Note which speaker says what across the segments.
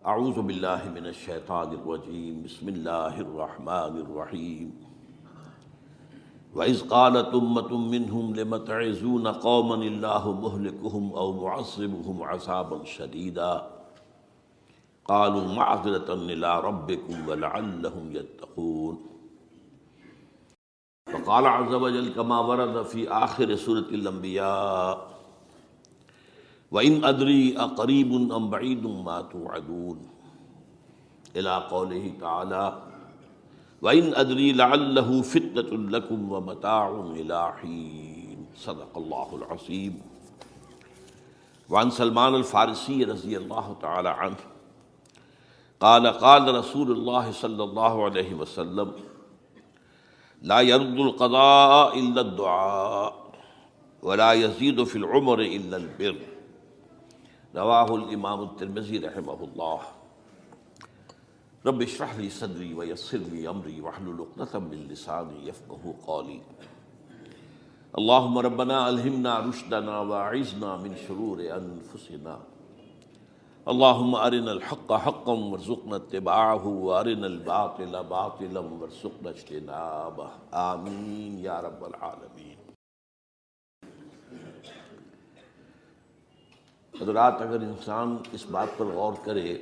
Speaker 1: اعوذ باللہ من الشیطان الرجیم بسم اللہ الرحمن الرحیم وَإِذْ قَالَتْ أُمَّةٌ مِّنْهُمْ لِمَ تَعِظُونَ قَوْمًا اللَّهُ مُهْلِكُهُمْ أَوْ مُعَذِّبُهُمْ عَذَابًا شَدِيدًا قَالُوا مَعْذِرَةً إِلَىٰ رَبِّكُمْ وَلَعَلَّهُمْ يَتَّقُونَ وقال عز وجل كما ورد في آخر سورة الأنبياء وَإِنْ أَدْرِي أَقَرِيبٌ أَمْ بَعِيدٌ مَا تُوعَدُونَ إلى قوله تعالى وَإِنْ أَدْرِي لَعَلَّهُ فِتْنَةٌ لَكُمْ وَمَتَاعٌ إِلَىٰ حِينٍ صدق اللہ العظیم۔ وعن سلمان الفارسی رضی اللہ تعالی عنہ قال قال رسول اللہ صلی اللہ علیہ وسلم لا يرد القضاء إلا الدعاء ولا يزيد في العمر إلا البر رواہ الامام الترمذی رحمہ اللہ۔ رب اشرح لی صدری ویسر لی امری واحلل عقدۃ من لسانی یفقہوا قولی۔ اللہم ربنا الہمنا رشدنا واعذنا من شرور انفسنا۔ اللہم ارنا الحق حقا وارزقنا اتباعہ وارنا الباطل باطلا وارزقنا اجتنابہ، آمین یا رب العالمین۔ حضرات، اگر انسان اس بات پر غور کرے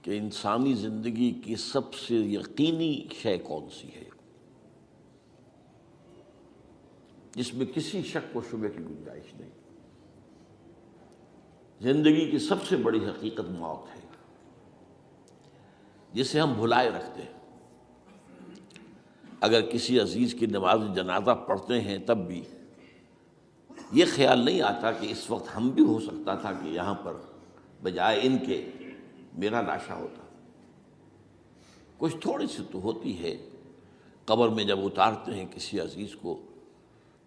Speaker 1: کہ انسانی زندگی کی سب سے یقینی شے کون سی ہے جس میں کسی شک و شبہ کی گنجائش نہیں، زندگی کی سب سے بڑی حقیقت موت ہے جسے ہم بھلائے رکھتے ہیں۔ اگر کسی عزیز کی نماز جنازہ پڑھتے ہیں تب بھی یہ خیال نہیں آتا کہ اس وقت ہم بھی ہو سکتا تھا کہ یہاں پر بجائے ان کے میرا لاشا ہوتا۔ کچھ تھوڑی سی تو ہوتی ہے، قبر میں جب اتارتے ہیں کسی عزیز کو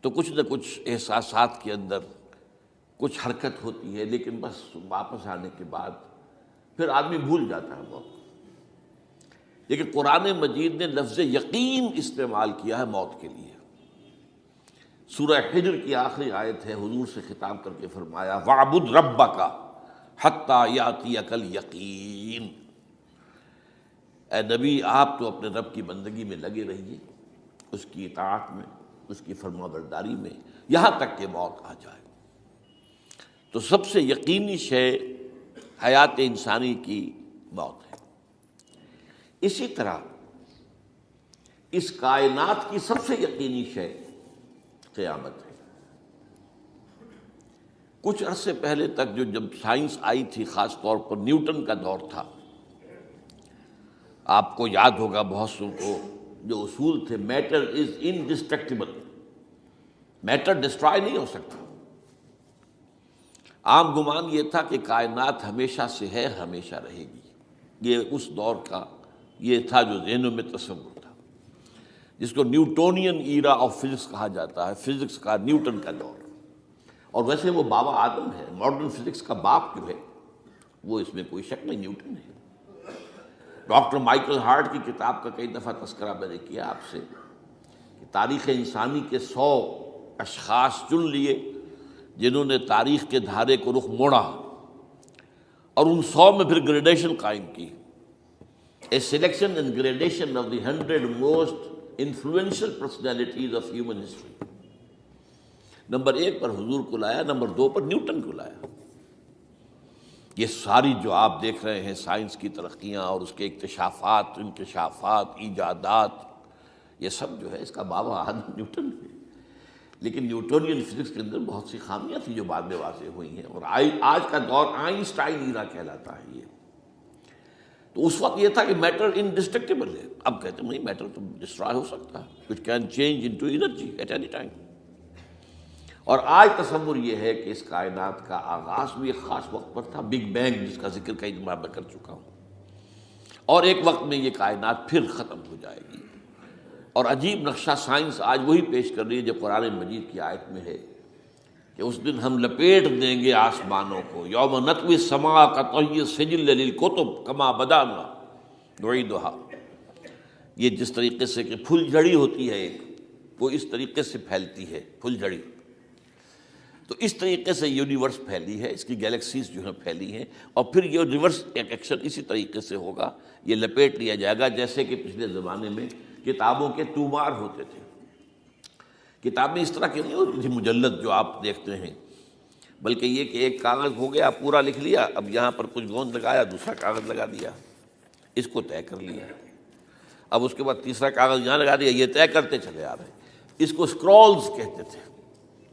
Speaker 1: تو کچھ نہ کچھ احساسات کے اندر کچھ حرکت ہوتی ہے، لیکن بس واپس آنے کے بعد پھر آدمی بھول جاتا ہے موت۔ لیکن قرآن مجید نے لفظ یقین استعمال کیا ہے موت کے لیے۔ سورہ حجر کی آخری آیت ہے، حضور سے خطاب کر کے فرمایا وَاعْبُدْ رَبَّكَ حَتَّى يَأْتِيَكَ الْيَقِينُ۔ اے نبی، آپ تو اپنے رب کی بندگی میں لگے رہیے، اس کی اطاعت میں، اس کی فرما برداری میں، یہاں تک کہ موت آ جائے۔ تو سب سے یقینی شے حیات انسانی کی موت ہے۔ اسی طرح اس کائنات کی سب سے یقینی شے قیامت ہے۔ کچھ عرصے پہلے تک جب سائنس آئی تھی، خاص طور پر نیوٹن کا دور تھا، آپ کو یاد ہوگا بہت سو کو جو اصول تھے، میٹر از انڈسٹرکٹیبل، میٹر ڈسٹرائے نہیں ہو سکتا۔ عام گمان یہ تھا کہ کائنات ہمیشہ سے ہے، ہمیشہ رہے گی۔ یہ اس دور کا یہ تھا جو ذہنوں میں تصور تھا، جس کو نیوٹونین ایرا آف فزکس کہا جاتا ہے، فزکس کا نیوٹن کا دور۔ اور ویسے وہ بابا آدم ہے، ماڈرن فزکس کا باپ جو ہے وہ اس میں کوئی شک نہیں، نیوٹن ہے۔ ڈاکٹر مائیکل ہارٹ کی کتاب کا کئی دفعہ تذکرہ میں نے کیا آپ سے کہ تاریخ انسانی کے 100 اشخاص چن لیے جنہوں نے تاریخ کے دھارے کو رخ موڑا، اور ان 100 میں پھر گریڈیشن قائم کی، a selection and gradation of the 100 most influential personalities of human history۔ Number 1 پر حضور کو لایا، نمبر 2 پر نیوٹن کو لایا۔ یہ ساری جو آپ دیکھ رہے ہیں سائنس کی ترقیاں اور اس کے اکتشافات، انکشافات، ایجادات، یہ سب جو ہے اس کا بابا آدم نیوٹن ہے۔ لیکن نیوٹونین فزکس کے اندر بہت سی خامیاں تھیں جو بعد میں واضح ہوئی ہیں، اور آج کا دور آئنسٹائن ایرا کہلاتا ہے یہ۔ تو اس وقت یہ تھا کہ میٹر انڈسٹرکٹیبل ہے، اب کہتے ہیں نہیں، میٹر تو ڈسٹرائے ہو سکتا ہے، it can change into energy at any time. اور آج تصور یہ ہے کہ اس کائنات کا آغاز بھی ایک خاص وقت پر تھا، بگ بینگ، جس کا ذکر کئی دفعہ میں کر چکا ہوں، اور ایک وقت میں یہ کائنات پھر ختم ہو جائے گی۔ اور عجیب نقشہ سائنس آج وہی پیش کر رہی ہے جو قرآن مجید کی آیت میں ہے کہ اس دن ہم لپیٹ دیں گے آسمانوں کو، یوم نطوی السماء کطی السجل للکتب کما بدانا نعیدھا۔ یہ جس طریقے سے کہ پھل جھڑی ہوتی ہے ایک، وہ اس طریقے سے پھیلتی ہے پھل جھڑی۔ تو اس طریقے سے یونیورس پھیلی ہے، اس کی گیلیکسیز جو ہیں پھیلی ہیں، اور پھر یہ ریورس ایکشن اسی طریقے سے ہوگا، یہ لپیٹ لیا جائے گا جیسے کہ پچھلے زمانے میں کتابوں کے تومار ہوتے تھے۔ کتابیں اس طرح کی نہیں ہوتی تھی مجلد جو آپ دیکھتے ہیں، بلکہ یہ کہ ایک کاغذ ہو گیا پورا لکھ لیا، اب یہاں پر کچھ گوند لگایا، دوسرا کاغذ لگا دیا، اس کو طے کر لیا، اب اس کے بعد تیسرا کاغذ یہاں لگا دیا، یہ طے کرتے چلے آ رہے ہیں۔ اس کو اسکرولز کہتے تھے،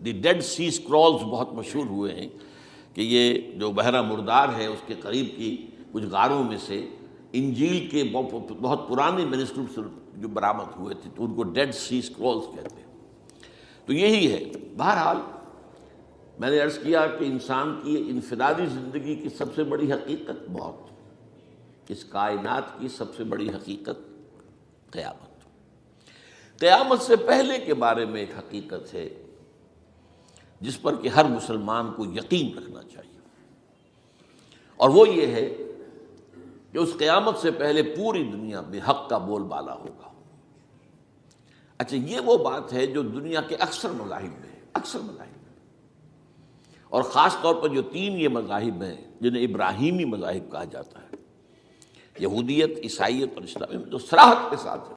Speaker 1: دی ڈیڈ سی اسکرولز بہت مشہور ہوئے ہیں کہ یہ جو بحیرہ مردار ہے اس کے قریب کی کچھ غاروں میں سے انجیل کے بہت پرانے مینuscripts جو برآمد ہوئے تھے تو ان کو ڈیڈ سی اسکرولز کہتے ہیں۔ تو یہی ہے۔ بہرحال میں نے عرض کیا کہ انسان کی انفرادی زندگی کی سب سے بڑی حقیقت موت، اس کائنات کی سب سے بڑی حقیقت قیامت۔ قیامت سے پہلے کے بارے میں ایک حقیقت ہے جس پر کہ ہر مسلمان کو یقین رکھنا چاہیے، اور وہ یہ ہے کہ اس قیامت سے پہلے پوری دنیا میں حق کا بول بالا ہوگا۔ اچھا، یہ وہ بات ہے جو دنیا کے اکثر مذاہب میں ہے، اکثر مذاہب میں، اور خاص طور پر جو تین یہ مذاہب ہیں جنہیں ابراہیمی مذاہب کہا جاتا ہے، یہودیت، عیسائیت اور اسلام، میں جو صراحت کے ساتھ ہے۔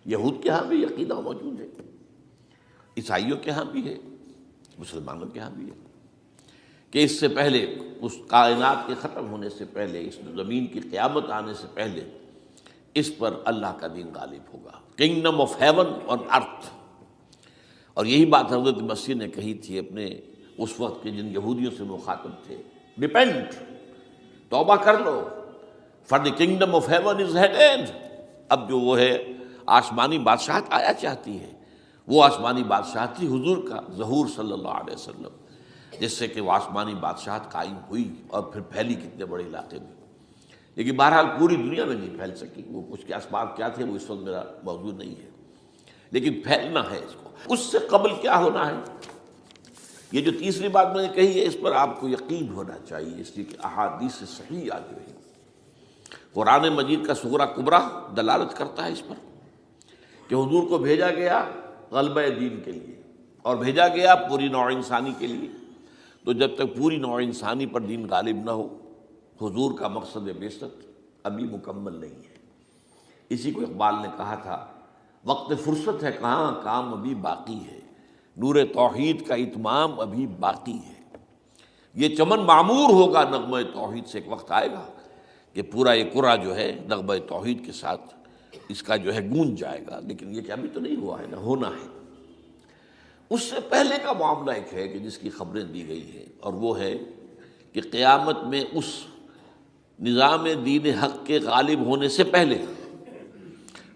Speaker 1: یہود کے ہاں بھی عقیدہ موجود ہے، عیسائیوں کے ہاں بھی ہے، مسلمانوں کے ہاں بھی ہے کہ اس سے پہلے، اس کائنات کے ختم ہونے سے پہلے، اس زمین کی قیامت آنے سے پہلے اس پر اللہ کا دین غالب ہوگا، کنگڈم آف ہیون آن ارتھ۔ اور یہی بات حضرت مسیح نے کہی تھی اپنے اس وقت کے جن یہودیوں سے مخاطب تھے، ریپینٹ، توبہ کر لو، for the kingdom of heaven is at hand. اب جو وہ ہے آسمانی بادشاہت آیا چاہتی ہے، وہ آسمانی بادشاہت تھی حضور کا ظہور صلی اللہ علیہ وسلم، جس سے کہ وہ آسمانی بادشاہت قائم ہوئی اور پھر پھیلی کتنے بڑے علاقے میں، لیکن بہرحال پوری دنیا میں نہیں پھیل سکی۔ وہ اس کے اسباب کیا تھے وہ اس وقت میرا موضوع نہیں ہے، لیکن پھیلنا ہے اس کو۔ اس سے قبل کیا ہونا ہے، یہ جو تیسری بات میں نے کہی ہے اس پر آپ کو یقین ہونا چاہیے، اس لیے کہ احادیث صحیح آ گئی ہے۔ قرآن مجید کا سورہ کبریٰ دلالت کرتا ہے اس پر کہ حضور کو بھیجا گیا غلبہ دین کے لیے، اور بھیجا گیا پوری نوع انسانی کے لیے۔ تو جب تک پوری نوع انسانی پر دین غالب نہ ہو، حضور کا مقصد بعثت ابھی مکمل نہیں ہے۔ اسی کو اقبال نے کہا تھا، وقت فرصت ہے کہاں، کام ابھی باقی ہے، نور توحید کا اتمام ابھی باقی ہے۔ یہ چمن معمور ہوگا نغمہ توحید سے، ایک وقت آئے گا کہ پورا یہ قرہ جو ہے نغمہ توحید کے ساتھ اس کا جو ہے گونج جائے گا، لیکن یہ کہ ابھی تو نہیں ہوا ہے، نہ ہونا ہے۔ اس سے پہلے کا معاملہ ایک ہے کہ جس کی خبریں دی گئی ہیں، اور وہ ہے کہ قیامت میں اس نظام دین حق کے غالب ہونے سے پہلے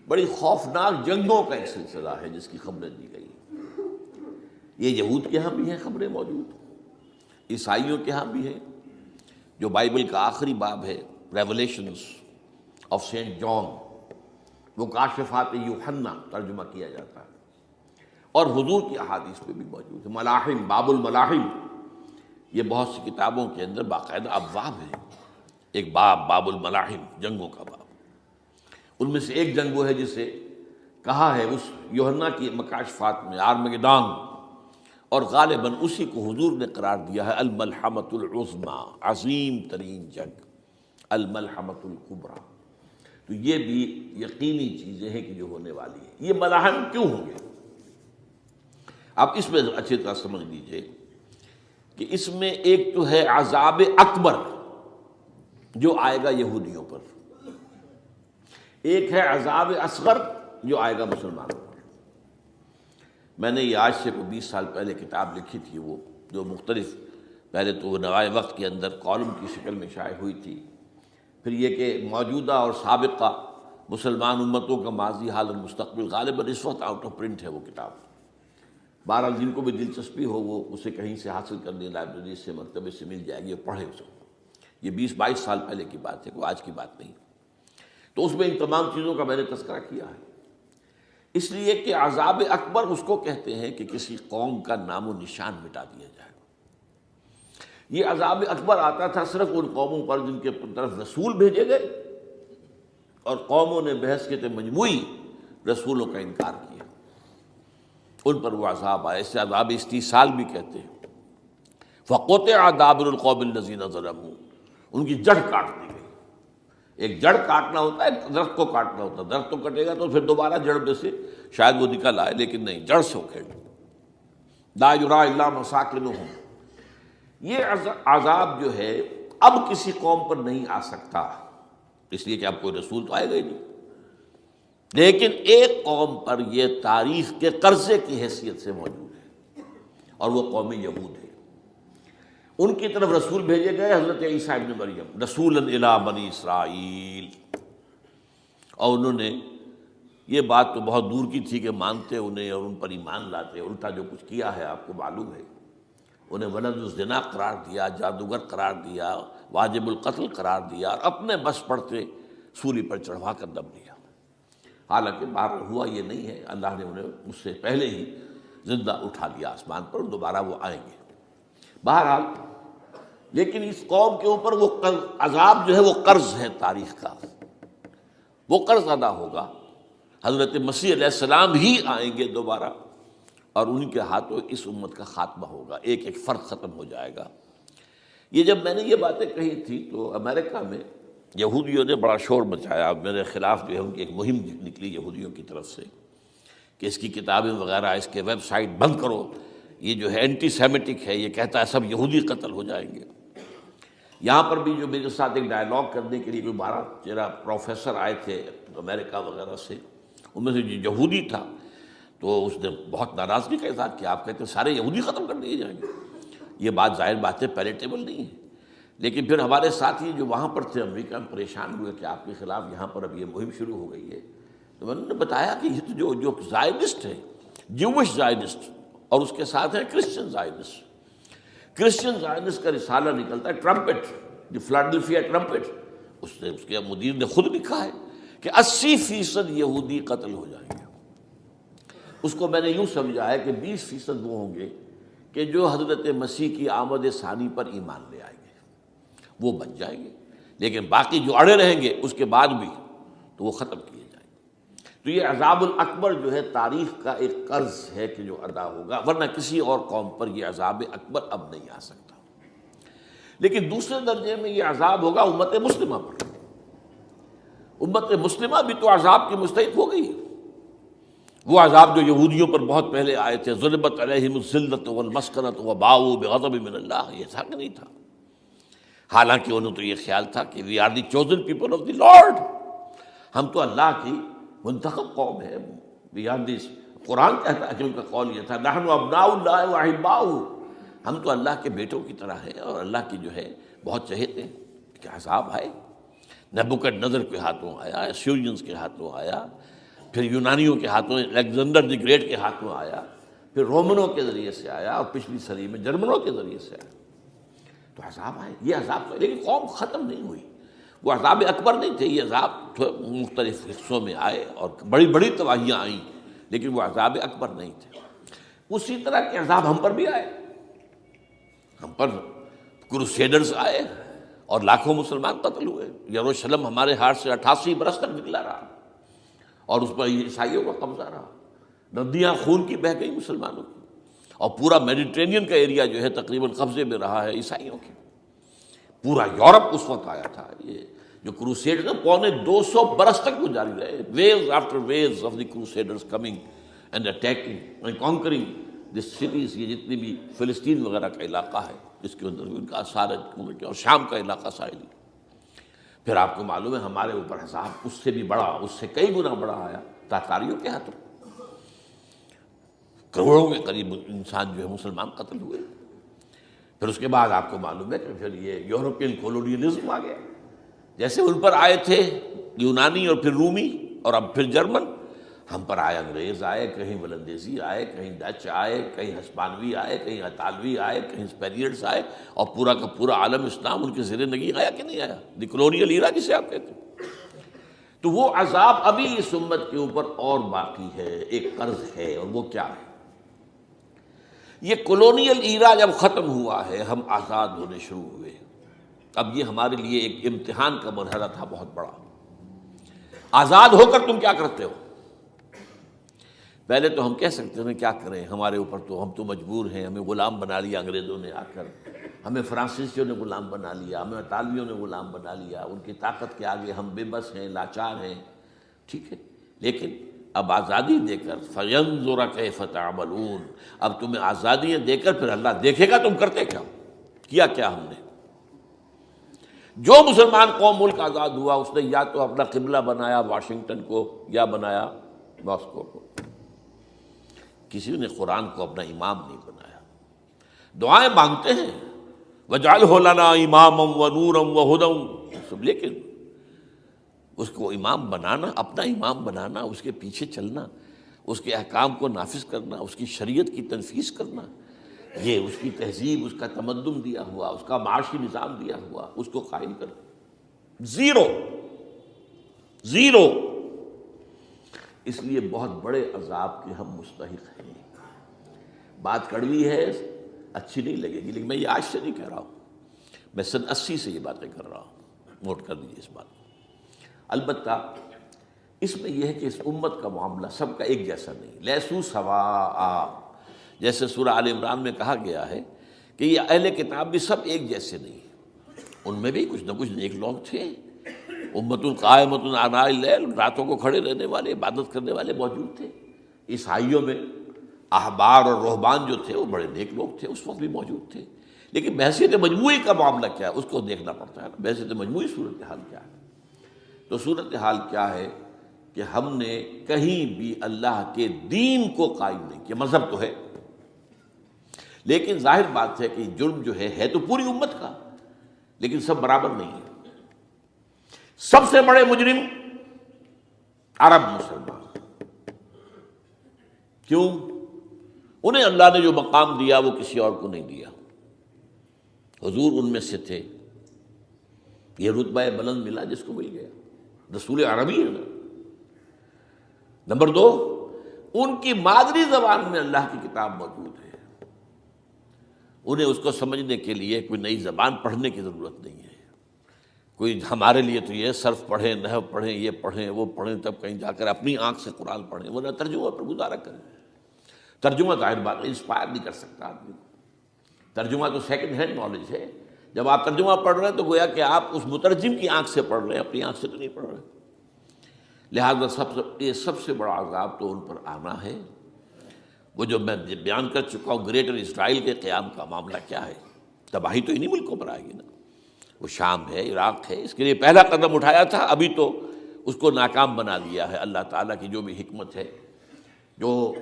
Speaker 1: بڑی خوفناک جنگوں کا ایک سلسلہ ہے جس کی خبریں دی گئی ہیں۔ یہ یہود کے ہاں بھی ہیں خبریں موجود، عیسائیوں کے ہاں بھی ہیں، جو بائبل کا آخری باب ہے ریولیشنز آف سینٹ جان، وہ کاشفات یوحنا ترجمہ کیا جاتا ہے، اور حضور کی احادیث میں بھی موجود ہے۔ ملاحم، باب الملاحم، یہ بہت سی کتابوں کے اندر باقاعدہ ابواب ہیں، ایک باب الملاحم، جنگوں کا باب۔ ان میں سے ایک جنگ وہ ہے جسے کہا ہے اس یوحنا کی مکاشفات میں آرمگدان، اور غالباً اسی کو حضور نے قرار دیا ہے الملحمۃ العظمیٰ، عظیم ترین جنگ، الملحمۃ الکبریٰ۔ تو یہ بھی یقینی چیزیں ہیں کہ جو ہونے والی ہیں۔ یہ ملاحم کیوں ہوں گے؟ اب اس میں اچھی طرح سمجھ لیجئے کہ اس میں ایک تو ہے عذاب اکبر جو آئے گا یہودیوں پر، ایک ہے عذاب اصغر جو آئے گا مسلمانوں پر۔ میں نے یہ آج سے 20 سال پہلے کتاب لکھی تھی، وہ جو مختلف، پہلے تو وہ نوائے وقت کے اندر کالم کی شکل میں شائع ہوئی تھی، پھر یہ کہ موجودہ اور سابقہ مسلمان امتوں کا ماضی، حال اور مستقبل، غالباً اس وقت آؤٹ آف پرنٹ ہے وہ کتاب۔ بہرحال جن کو بھی دلچسپی ہو وہ اسے کہیں سے حاصل کر لیں، لائبریری سے، مکتبے سے مل جائے گی، اور پڑھیں اس کو۔ یہ 20-22 سال پہلے کی بات ہے، کوئی آج کی بات نہیں۔ تو اس میں ان تمام چیزوں کا میں نے تذکرہ کیا ہے، اس لیے کہ عذاب اکبر اس کو کہتے ہیں کہ کسی قوم کا نام و نشان مٹا دیا جائے۔ یہ عذاب اکبر آتا تھا صرف ان قوموں پر جن کے طرف رسول بھیجے گئے اور قوموں نے بحثیت مجموعی رسولوں کا انکار کیا۔ ان پر وہ عذاب آئے، اسے عذاب استیصال بھی کہتے ہیں۔ فقطع دابر القوم الذین ظلموا، ان کی جڑ کاٹ دی گئی۔ ایک جڑ کاٹنا ہوتا ہے، درخت کو کاٹنا ہوتا ہے، درخت تو کٹے گا تو پھر دوبارہ جڑ میں سے شاید وہ نکل آئے، لیکن نہیں، جڑ سے اکھیڑ۔ لا یری الا مساکنہم، یہ عذاب جو ہے اب کسی قوم پر نہیں آ سکتا، اس لیے کہ اب کوئی رسول تو آئے گا ہی نہیں، لیکن ایک قوم پر یہ تاریخ کے قرضے کی حیثیت سے موجود ہے، اور وہ قوم یہود ہے۔ ان کی طرف رسول بھیجے گئے حضرت عیسیٰ ابن مریم، رسولا الی بنی اسرائیل، اور انہوں نے یہ بات تو بہت دور کی تھی کہ مانتے انہیں اور ان پر ایمان لاتے، الٹا جو کچھ کیا ہے آپ کو معلوم ہے۔ انہیں ولد الزنا قرار دیا، جادوگر قرار دیا، واجب القتل قرار دیا، اور اپنے بس پڑتے سولی پر چڑھوا کر دم لیا۔ حالانکہ بار ہوا یہ نہیں ہے، اللہ نے انہیں اس سے پہلے ہی زندہ اٹھا لیا آسمان پر، دوبارہ وہ آئیں گے۔ بہرحال لیکن اس قوم کے اوپر وہ عذاب جو ہے وہ قرض ہے تاریخ کا، وہ قرض ادا ہوگا۔ حضرت مسیح علیہ السلام ہی آئیں گے دوبارہ، اور ان کے ہاتھوں اس امت کا خاتمہ ہوگا، ایک ایک فرد ختم ہو جائے گا۔ یہ جب میں نے یہ باتیں کہی تھی تو امریکہ میں یہودیوں نے بڑا شور مچایا، میرے خلاف جو ہے ان کی ایک مہم نکلی یہودیوں کی طرف سے کہ اس کی کتابیں وغیرہ، اس کے ویب سائٹ بند کرو، یہ جو ہے اینٹی سیمیٹک ہے، یہ کہتا ہے سب یہودی قتل ہو جائیں گے۔ یہاں پر بھی جو میرے ساتھ ایک ڈائلاگ کرنے کے لیے جو 12-13 پروفیسر آئے تھے امریکہ وغیرہ سے، ان میں سے جو یہودی تھا تو اس نے بہت ناراضگی کا اظہار کیا، آپ کہتے ہیں سارے یہودی ختم کر دیے جائیں گے، یہ بات ظاہر بات ہے پیلیٹیبل نہیں ہے۔ لیکن پھر ہمارے ساتھی جو وہاں پر تھے امریکہ میں پریشان ہوئے کہ آپ کے خلاف یہاں پر اب یہ مہم شروع ہو گئی ہے، تو میں نے بتایا کہ یہ تو جو زائنسٹ ہے، جوش زائنسٹ، اور اس کے ساتھ ہے کرسچن زائنسٹ۔ کرسچن زائنسٹ کا رسالہ نکلتا ہے ٹرمپٹ، دی فلاڈلفیا ٹرمپٹ، اس کے مدیر نے خود لکھا ہے کہ 80% یہودی قتل ہو جائیں گے۔ اس کو میں نے یوں سمجھا ہے کہ 20% وہ ہوں گے کہ جو حضرت مسیح کی آمد ثانی پر ایمان لے آئیں گے، وہ بچ جائیں گے، لیکن باقی جو اڑے رہیں گے اس کے بعد بھی تو وہ ختم کیے جائیں گے۔ تو یہ عذاب الاکبر جو ہے تاریخ کا ایک قرض ہے کہ جو ادا ہوگا، ورنہ کسی اور قوم پر یہ عذاب اکبر اب نہیں آ سکتا۔ لیکن دوسرے درجے میں یہ عذاب ہوگا امت مسلمہ پر۔ امت مسلمہ بھی تو عذاب کی مستحق ہو گئی ہے۔ وہ عذاب جو یہودیوں پر بہت پہلے آئے تھے، ضربت علیہم الذلۃ والمسکنۃ وباؤوا بغضب من اللہ، یہ تھا کہ نہیں تھا؟ حالانکہ انہوں تو یہ خیال تھا کہ we are the chosen people of the Lord, ہم تو اللہ کی منتخب قوم ہے، وی آر دی، قرآن کہتا ہے کہ ان کا قول یہ تھا نحن ابناء اللہ واحباؤہ، ہم تو اللہ کے بیٹوں کی طرح ہیں اور اللہ کی جو ہے بہت چہیتے ہیں۔ کہ عذاب آئے، نبوکدنضر کے ہاتھوں آیا، اسیرینز کے ہاتھوں آیا، پھر یونانیوں کے ہاتھوں، الیگزینڈر دی گریٹ کے ہاتھوں آیا، پھر رومنوں کے ذریعے سے آیا، اور پچھلی صدی میں جرمنوں کے ذریعے سے آیا۔ تو عذاب آئے، یہ عذاب تو، لیکن قوم ختم نہیں ہوئی۔ وہ عذاب اکبر نہیں تھے، یہ عذاب مختلف حصوں میں آئے اور بڑی بڑی تباہیاں آئیں، لیکن وہ عذاب اکبر نہیں تھے۔ اسی طرح کے عذاب ہم پر بھی آئے، ہم پر کروسیڈرز آئے اور لاکھوں مسلمان قتل ہوئے۔ یروشلم ہمارے ہاتھ سے 88 برس تک نکلا رہا، اور اس پر عیسائیوں کا قبضہ رہا، ندیاں خون کی بہہ گئی مسلمانوں کی، اور پورا میڈیٹرینین کا ایریا جو ہے تقریباً قبضے میں رہا ہے عیسائیوں کے۔ پورا یورپ اس وقت آیا تھا۔ یہ جو کروسیڈ نا 250 برس تک وہ جاری رہے، waves after waves of the crusaders coming and attacking and conquering this cities. یہ جتنی بھی فلسطین وغیرہ کا علاقہ ہے اس کے اندر ان کا اثار ہے، اور شام کا علاقہ ساحلی۔ پھر آپ کو معلوم ہے ہمارے اوپر عذاب اس سے بھی بڑا، اس سے کئی گنا بڑا آیا تاتاریوں کے ہاتھوں، کروڑوں کے قریب انسان جو ہے مسلمان قتل ہوئے۔ پھر اس کے بعد آپ کو معلوم ہے کہ پھر یہ یورپین کولونیلزم آ گیا، جیسے ان پر آئے تھے یونانی اور پھر رومی اور اب پھر جرمن، ہم پر آئے انگریز آئے، کہیں ولندیزی آئے، کہیں ڈچ آئے، کہیں ہسپانوی آئے، کہیں اطالوی آئے، کہیں اسپینیئرز آئے، اور پورا کا پورا عالم اسلام ان کے زیر نگین آیا کہ نہیں آیا؟ دی کلونیل ایرا جسے آپ کہتے ہیں۔ تو وہ عذاب ابھی اس امت کے اوپر اور باقی ہے، ایک قرض ہے، اور وہ کیا ہے؟ یہ کلونیل ایرا جب ختم ہوا ہے، ہم آزاد ہونے شروع ہوئے، اب یہ ہمارے لیے ایک امتحان کا مرحلہ تھا بہت بڑا۔ آزاد ہو کر تم کیا کرتے ہو؟ پہلے تو ہم کہہ سکتے ہیں کیا کریں، ہمارے اوپر تو ہم تو مجبور ہیں، ہمیں غلام بنا لیا انگریزوں نے آ کر، ہمیں فرانسیسیوں نے غلام بنا لیا، ہمیں اطالویوں نے غلام بنا لیا، ان کی طاقت کے آگے ہم بے بس ہیں، لاچار ہیں. ٹھیک ہے، لیکن اب آزادی دے کر فَيَنظُرَ كَيْفَ تَعْمَلُونَ، اب تمہیں آزادیاں دے کر پھر اللہ دیکھے گا تم کرتے کیا کیا ہم نے. جو مسلمان قوم ملک آزاد ہوا اس نے یا تو اپنا قبلہ بنایا واشنگٹن کو یا بنایا ماسکو کو، کسی نے قرآن کو اپنا امام نہیں بنایا. دعائیں مانگتے ہیں وَاجْعَلْهُ لَنَا إِمَامًا وَنُورًا وَهُدًى، لیکن اس کو امام بنانا، اپنا امام بنانا، اس کے پیچھے چلنا، اس کے احکام کو نافذ کرنا، اس کی شریعت کی تنفیذ کرنا، یہ اس کی تہذیب، اس کا تمدن دیا ہوا، اس کا معاشی نظام دیا ہوا، اس کو قائم کرنا، زیرو. اس لیے بہت بڑے عذاب کے ہم مستحق ہیں. بات کڑوی ہے، اچھی نہیں لگے گی، لیکن میں یہ آج سے نہیں کہہ رہا ہوں، میں سن 80 سے یہ باتیں کر رہا ہوں. نوٹ کر دیجیے اس بات کو. البتہ اس میں یہ ہے کہ اس امت کا معاملہ سب کا ایک جیسا نہیں، لیسو سواء، جیسے سورہ آل عمران میں کہا گیا ہے کہ یہ اہل کتاب بھی سب ایک جیسے نہیں، ان میں بھی کچھ نہ کچھ نیک لوگ تھے. امت قائمۃ آناء اللیل، راتوں کو کھڑے رہنے والے، عبادت کرنے والے موجود تھے. عیسائیوں میں احبار اور رہبان جو تھے وہ بڑے نیک لوگ تھے، اس وقت بھی موجود تھے. لیکن بحثیت مجموعی کا معاملہ کیا ہے اس کو دیکھنا پڑتا ہے، بحثیت مجموعی صورتحال کیا ہے. تو صورتحال کیا ہے کہ ہم نے کہیں بھی اللہ کے دین کو قائم نہیں کیا. مذہب تو ہے، لیکن ظاہر بات ہے کہ جرم جو ہے تو پوری امت کا، لیکن سب برابر نہیں ہے. سب سے بڑے مجرم عرب مسلمان. کیوں؟ انہیں اللہ نے جو مقام دیا وہ کسی اور کو نہیں دیا. حضور ان میں سے تھے، یہ رتبہ بلند ملا جس کو مل گیا، رسول عربی ہے نا. نمبر 2، ان کی مادری زبان میں اللہ کی کتاب موجود ہے، انہیں اس کو سمجھنے کے لیے کوئی نئی زبان پڑھنے کی ضرورت نہیں ہے. کوئی ہمارے لیے تو یہ صرف پڑھیں، نحو پڑھیں، یہ پڑھیں، وہ پڑھیں، تب کہیں جا کر اپنی آنکھ سے قرآن پڑھیں، ورنہ ترجمہ پر گزارا کریں. ترجمہ ظاہر بات ہے انسپائر نہیں کر سکتا آدمی کو. ترجمہ تو سیکنڈ ہینڈ نالج ہے. جب آپ ترجمہ پڑھ رہے ہیں تو گویا کہ آپ اس مترجم کی آنکھ سے پڑھ رہے ہیں، اپنی آنکھ سے تو نہیں پڑھ رہے. لہٰذا یہ سب سے بڑا عذاب تو ان پر آنا ہے. وہ جو میں بیان کر چکا ہوں گریٹر اسرائیل کے قیام کا معاملہ کیا ہے، تباہی تو انہی ملکوں پر آئے گی نا. وہ شام ہے، عراق ہے، اس کے لیے پہلا قدم اٹھایا تھا، ابھی تو اس کو ناکام بنا دیا ہے. اللہ تعالیٰ کی جو بھی حکمت ہے. جو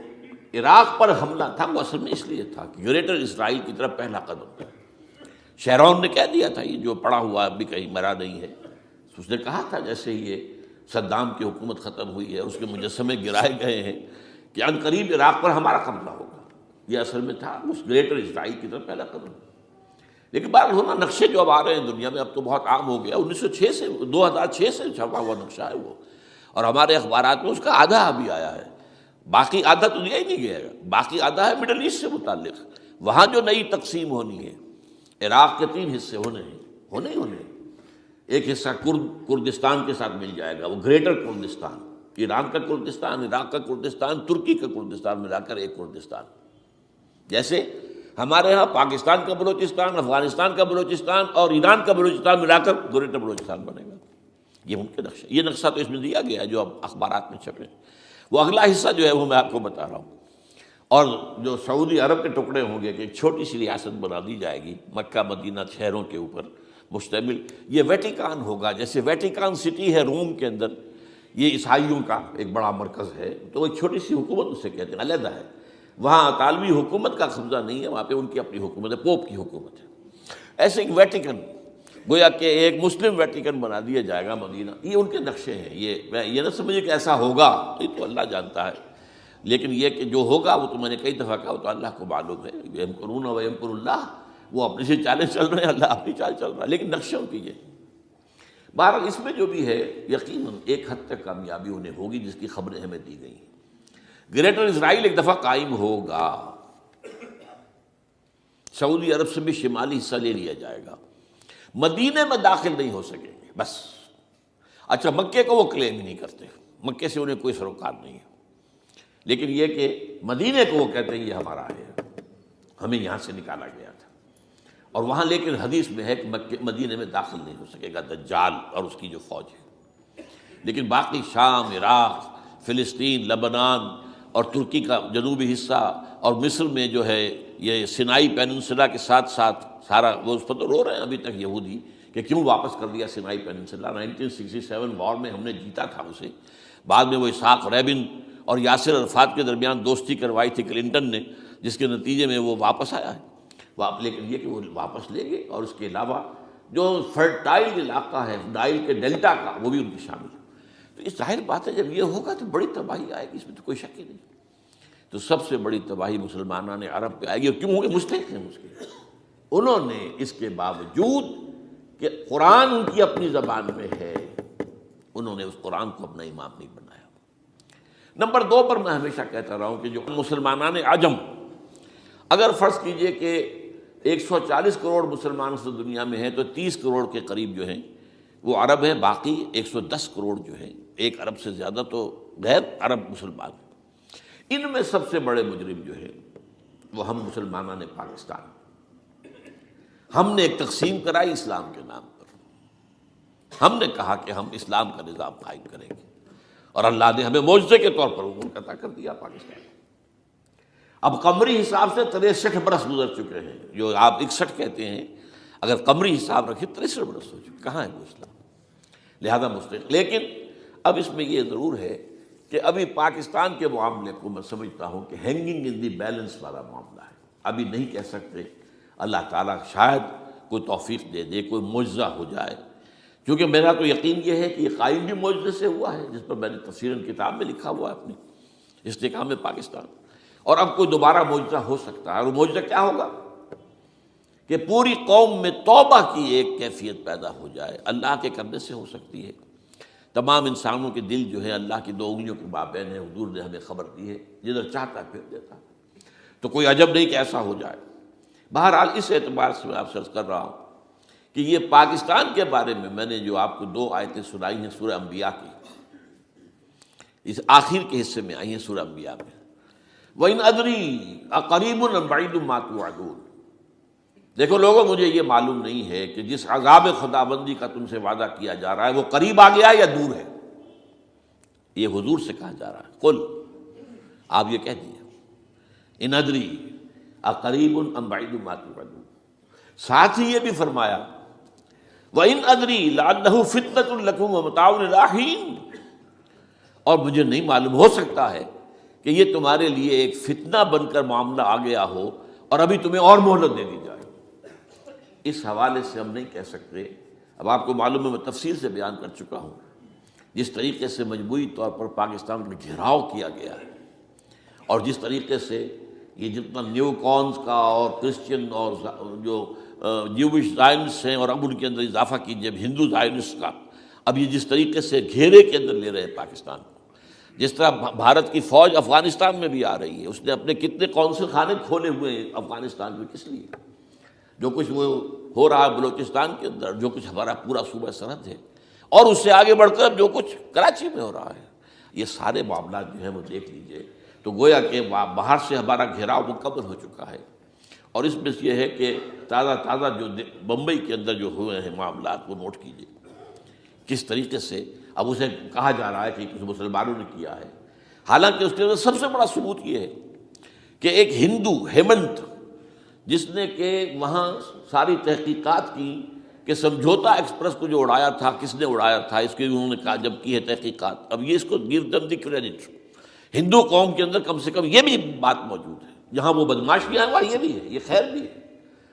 Speaker 1: عراق پر حملہ تھا وہ اصل میں اس لیے تھا کہ گریٹر اسرائیل کی طرف پہلا قدم تھا. شیرون نے کہہ دیا تھا یہ جو پڑا ہوا ابھی کہیں مرا نہیں ہے. اس نے کہا تھا جیسے یہ صدام کی حکومت ختم ہوئی ہے، اس کے مجسمے گرائے گئے ہیں، کہ ان قریب عراق پر ہمارا قبضہ ہوگا. یہ اصل میں تھا اس گریٹر اسرائیل کی طرف پہلا قدم. لیکن بہرحال ہونا نقشے جو اب آ رہے ہیں دنیا میں اب تو بہت عام ہو گیا. 1906 سے 2006 سے چھپا ہوا نقشہ ہے وہ، اور ہمارے اخبارات میں اس کا آدھا ابھی آیا ہے. باقی آدھا تو دیا ہی نہیں گیا ہے. باقی آدھا ہے مڈل ایسٹ سے متعلق. وہاں جو نئی تقسیم ہونی ہے، عراق کے 3 حصے ہونے ہیں. ایک حصہ کردستان کے ساتھ مل جائے گا، وہ گریٹر کردستان، ایران کا کردستان، عراق کا کردستان، ترکی کا کردستان ملا کر ایک کردستان. جیسے ہمارے ہاں پاکستان کا بلوچستان، افغانستان کا بلوچستان اور ایران کا بلوچستان ملا کر گریٹر بلوچستان بنے گا. یہ ان کے نقشہ، یہ نقشہ تو اس میں دیا گیا ہے جو اب اخبارات میں چھپے. وہ اگلا حصہ جو ہے وہ میں آپ کو بتا رہا ہوں. اور جو سعودی عرب کے ٹکڑے ہوں گے کہ ایک چھوٹی سی ریاست بنا دی جائے گی مکہ مدینہ شہروں کے اوپر مشتمل. یہ ویٹیکان ہوگا، جیسے ویٹیکان سٹی ہے روم کے اندر، یہ عیسائیوں کا ایک بڑا مرکز ہے. تو ایک چھوٹی سی حکومت اسے کہتے ہیں، علیحدہ ہے. وہاں اطالوی حکومت کا قبضہ نہیں ہے، وہاں پہ ان کی اپنی حکومت ہے، پوپ کی حکومت ہے. ایسے ایک ویٹیکن، گویا کہ ایک مسلم ویٹیکن بنا دیا جائے گا مدینہ. یہ ان کے نقشے ہیں. یہ نہ سمجھے کہ ایسا ہوگا، یہ تو اللہ جانتا ہے. لیکن یہ کہ جو ہوگا وہ تو میں نے کئی دفعہ کہا، وہ تو اللہ کو معلوم ہے. یمکرون و یمکر اللہ، وہ اپنی سے چالیں چل رہے ہیں، اللہ اپنی چال چل رہا ہے. لیکن نقشوں کی یہ بہرحال اس میں جو بھی ہے یقیناً ایک حد تک کامیابی انہیں ہوگی جس کی خبریں ہمیں دی گئی ہیں. گریٹر اسرائیل ایک دفعہ قائم ہوگا، سعودی عرب سے بھی شمالی حصہ لے لیا جائے گا. مدینے میں داخل نہیں ہو سکیں گے بس. اچھا، مکے کو وہ کلیم ہی نہیں کرتے، مکے سے انہیں کوئی سروکار نہیں ہے. لیکن یہ کہ مدینے کو وہ کہتے ہیں یہ ہمارا ہے، ہمیں یہاں سے نکالا گیا تھا، اور وہاں لیکن حدیث میں ہے کہ مدینے میں داخل نہیں ہو سکے گا دجال اور اس کی جو فوج ہے، لیکن باقی شام، عراق، فلسطین، لبنان اور ترکی کا جنوبی حصہ اور مصر میں جو ہے یہ سینائی پیننسلا کے ساتھ ساتھ سارا، وہ اس پر تو رو رہے ہیں ابھی تک یہودی کہ کیوں واپس کر دیا سینائی پیننسلا، 1967 وار میں ہم نے جیتا تھا اسے، بعد میں وہ اسحاق ریبن اور یاسر عرفات کے درمیان دوستی کروائی تھی کلنٹن نے، جس کے نتیجے میں وہ واپس آیا ہے، لیکن یہ کہ وہ واپس لے گئے، اور اس کے علاوہ جو فرٹائل علاقہ ہے نائل کے ڈیلٹا کا وہ بھی ان کی شامل ہے۔ تو اس ظاہر بات ہے جب یہ ہوگا تو بڑی تباہی آئے گی، اس میں تو کوئی شک ہی نہیں۔ تو سب سے بڑی تباہی مسلمانان عرب پہ آئے گی، اور کیوں ہوگی؟ مستحق ہیں اس کے، انہوں نے اس کے باوجود کہ قرآن ان کی اپنی زبان میں ہے، انہوں نے اس قرآن کو اپنا امام نہیں بنایا۔ نمبر 2 پر میں ہمیشہ کہتا رہا ہوں کہ جو مسلمانان عجم، اگر فرض کیجئے کہ 140 کروڑ مسلمان اس دنیا میں ہیں تو 30 کروڑ کے قریب جو ہیں وہ عرب ہیں، باقی 110 کروڑ جو ہیں، 1 ارب سے زیادہ تو غیر عرب مسلمان ہیں۔ ان میں سب سے بڑے مجرم جو ہیں وہ ہم مسلمانان پاکستان، ہم نے ایک تقسیم کرائی اسلام کے نام پر، ہم نے کہا کہ ہم اسلام کا نظام قائم کریں گے، اور اللہ نے ہمیں معجزے کے طور پر عبور عطا کر دیا پاکستان۔ اب قمری حساب سے 63 برس گزر چکے ہیں، جو آپ 61 کہتے ہیں، اگر قمری حساب رکھیں 63 برس ہو چکے، کہاں ہے وہ اسلام؟ لہذا مستحق۔ لیکن اب اس میں یہ ضرور ہے کہ ابھی پاکستان کے معاملے کو میں سمجھتا ہوں کہ ہینگنگ ان دی بیلنس والا معاملہ ہے، ابھی نہیں کہہ سکتے، اللہ تعالیٰ شاید کوئی توفیق دے دے، کوئی معجزہ ہو جائے، کیونکہ میرا تو یقین یہ ہے کہ یہ قائم بھی معجزے سے ہوا ہے، جس پر میں نے تفسیراً کتاب میں لکھا ہوا ہے اپنی استحکام پاکستان، اور اب کوئی دوبارہ معجزہ ہو سکتا ہے، اور وہ معجزہ کیا ہوگا کہ پوری قوم میں توبہ کی ایک کیفیت پیدا ہو جائے، اللہ کے کرنے سے ہو سکتی ہے۔ تمام انسانوں کے دل جو ہے اللہ کی 2 انگلیوں کے مابین ہے، حضور نے ہمیں خبر دی ہے، جدھر چاہتا ہے پھر دیتا ہے، تو کوئی عجب نہیں کہ ایسا ہو جائے۔ بہرحال اس اعتبار سے میں آپ سے عرض کر رہا ہوں کہ یہ پاکستان کے بارے میں نے جو آپ کو 2 آیتیں سنائی ہیں سورہ انبیاء کی، اس آخر کے حصے میں آئی ہیں سورہ انبیاء میں، وَإِنْ أَدْرِي أَقَرِيبٌ أَمْ بَعِيدٌ مَا تُوعَدُونَ۔ دیکھو لوگوں، مجھے یہ معلوم نہیں ہے کہ جس عذاب خداوندی کا تم سے وعدہ کیا جا رہا ہے وہ قریب آ گیا یا دور ہے۔ یہ حضور سے کہا جا رہا ہے، قل، آپ یہ کہہ دیجیے، ان ادری اقریب ام بعید ما توعدون۔ ساتھ ہی یہ بھی فرمایا وَإِنْ أَدْرِي لَعَلَّهُ فِتْنَةٌ لَكُمْ وَمَتَاعٌ إِلَىٰ حِينٍ، اور مجھے نہیں معلوم، ہو سکتا ہے کہ یہ تمہارے لیے ایک فتنہ بن کر معاملہ آ گیا ہو اور ابھی تمہیں اور مہلت دے دی جائے۔ اس حوالے سے ہم نہیں کہہ سکتے، اب آپ کو معلوم ہے میں تفصیل سے بیان کر چکا ہوں جس طریقے سے مجموعی طور پر پاکستان کا گھیراؤ کیا گیا ہے، اور جس طریقے سے یہ جتنا نیو کونز کا اور کرسچن اور جو جیوش زائنسٹ ہیں، اور اب ان کے اندر اضافہ کیجیے اب ہندو زائنسٹ کا، اب یہ جس طریقے سے گھیرے کے اندر لے رہے ہیں پاکستان کو، جس طرح بھارت کی فوج افغانستان میں بھی آ رہی ہے، اس نے اپنے کتنے قونصل خانے کھولے ہوئے ہیں افغانستان میں، کس لیے؟ جو کچھ وہ ہو رہا ہے بلوچستان کے اندر، جو کچھ ہمارا پورا صوبہ سرحد ہے، اور اس سے آگے بڑھ کر جو کچھ کراچی میں ہو رہا ہے، یہ سارے معاملات جو ہیں وہ دیکھ لیجئے تو گویا کہ باہر سے ہمارا گھیراؤ مکمل ہو چکا ہے، اور اس میں یہ ہے کہ تازہ جو بمبئی کے اندر جو ہوئے ہیں معاملات وہ نوٹ کیجئے کس طریقے سے اب اسے کہا جا رہا ہے کہ کچھ مسلمانوں نے کیا ہے، حالانکہ اس کے اندر سب سے بڑا ثبوت یہ ہے کہ ایک ہندو ہیمنت، جس نے کہ وہاں ساری تحقیقات کی کہ سمجھوتا ایکسپریس کو جو اڑایا تھا کس نے اڑایا تھا، اس کی انہوں نے کہا جب کی ہے تحقیقات، اب یہ اس کو گیو دم دی کریڈٹ، ہندو قوم کے اندر کم سے کم یہ بھی بات موجود ہے، جہاں وہ بدماشیاں ہیں وہاں یہ بھی ہے، یہ خیر بھی ہے،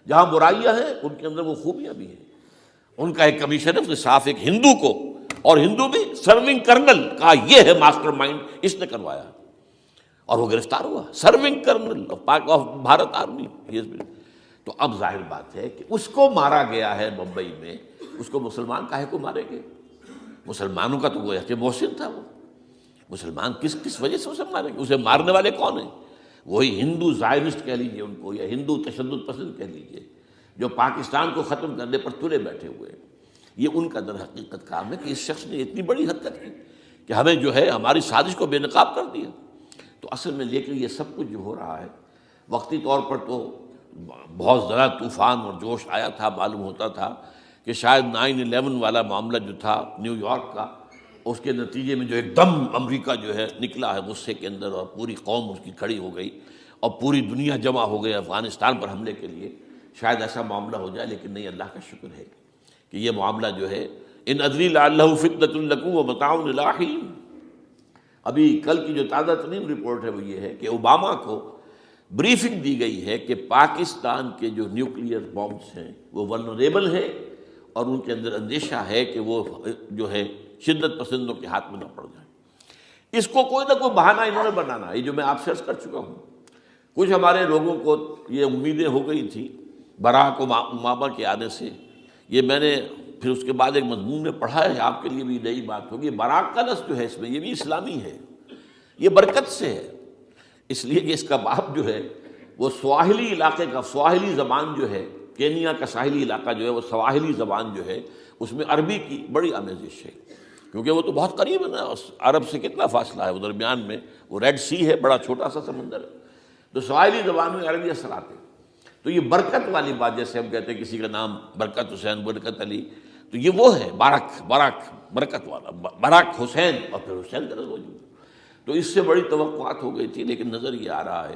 Speaker 1: جہاں برائیاں ہیں ان کے اندر وہ خوبیاں بھی ہیں۔ ان کا ایک کمیشن ہے، اس نے صاف ایک ہندو کو، اور ہندو بھی سرونگ کرنل کہا یہ ہے ماسٹر مائنڈ، اس نے کروایا، اور وہ گرفتار ہوا، serving kernel of Bharat army. تو اب ظاہر بات ہے کہ اس کو مارا گیا ہے بمبئی میں، اس کو مسلمان کاہے کو مارے گے؟ مسلمانوں کا تو وہ کہ محسن تھا، وہ مسلمان کس وجہ سے اسے مارے گے؟ اسے مارنے والے کون ہیں؟ وہی ہندو زائنسٹ کہہ لیجئے ان کو، یا ہندو تشدد پسند کہہ لیجئے، جو پاکستان کو ختم کرنے پر تلے بیٹھے ہوئے ہیں۔ یہ ان کا در حقیقت کام ہے کہ اس شخص نے اتنی بڑی حرکت کی کہ ہمیں جو ہے ہماری سازش کو بے نقاب کر دیا۔ تو اصل میں لیکن یہ سب کچھ جو ہو رہا ہے وقتی طور پر تو بہت زیادہ طوفان اور جوش آیا تھا، معلوم ہوتا تھا کہ شاید 9/11 والا معاملہ جو تھا نیو یارک کا، اس کے نتیجے میں جو ایک دم امریکہ جو ہے نکلا ہے غصے کے اندر، اور پوری قوم اس کی کھڑی ہو گئی اور پوری دنیا جمع ہو گئی افغانستان پر حملے کے لیے، شاید ایسا معاملہ ہو جائے، لیکن نہیں، اللہ کا شکر ہے کہ یہ معاملہ جو ہے ان ادری لعلہ فتنۃ لکم ومتاع الی حین۔ ابھی کل کی جو تازہ ترین رپورٹ ہے وہ یہ ہے کہ اوباما کو بریفنگ دی گئی ہے کہ پاکستان کے جو نیوکلیئر بامبس ہیں وہ ولنریبل ہیں، اور ان کے اندر اندیشہ ہے کہ وہ جو ہے شدت پسندوں کے ہاتھ میں نہ پڑ جائیں۔ اس کو کوئی نہ کوئی بہانہ انہوں نے بنانا، یہ جو میں آپ سے عرض کر چکا ہوں، کچھ ہمارے لوگوں کو یہ امیدیں ہو گئی تھی براک اوباما کے آنے سے۔ یہ میں نے پھر اس کے بعد ایک مضمون میں پڑھا ہے، آپ کے لیے بھی نئی بات ہوگی۔ براک کا لفظ جو ہے اس میں یہ بھی اسلامی ہے، یہ برکت سے ہے، اس لیے کہ اس کا باپ جو ہے وہ سواحلی علاقے کا، سواحلی زبان جو ہے، کینیا کا ساحلی علاقہ جو ہے وہ سواحلی زبان جو ہے اس میں عربی کی بڑی آمیزش ہے، کیونکہ وہ تو بہت قریب ہے نا، عرب سے کتنا فاصلہ ہے، وہ درمیان میں وہ ریڈ سی ہے، بڑا چھوٹا سا سمندر ہے، تو سواحلی زبان میں عربی اثرات ہیں۔ تو یہ برکت والی بات، جیسے ہم کہتے ہیں کسی کا نام برکت حسین، برکت علی، تو یہ وہ ہے باراک برکت والا، باراک حسین، اور پھر حسین کا موجود۔ تو اس سے بڑی توقعات ہو گئی تھی، لیکن نظر یہ آ رہا ہے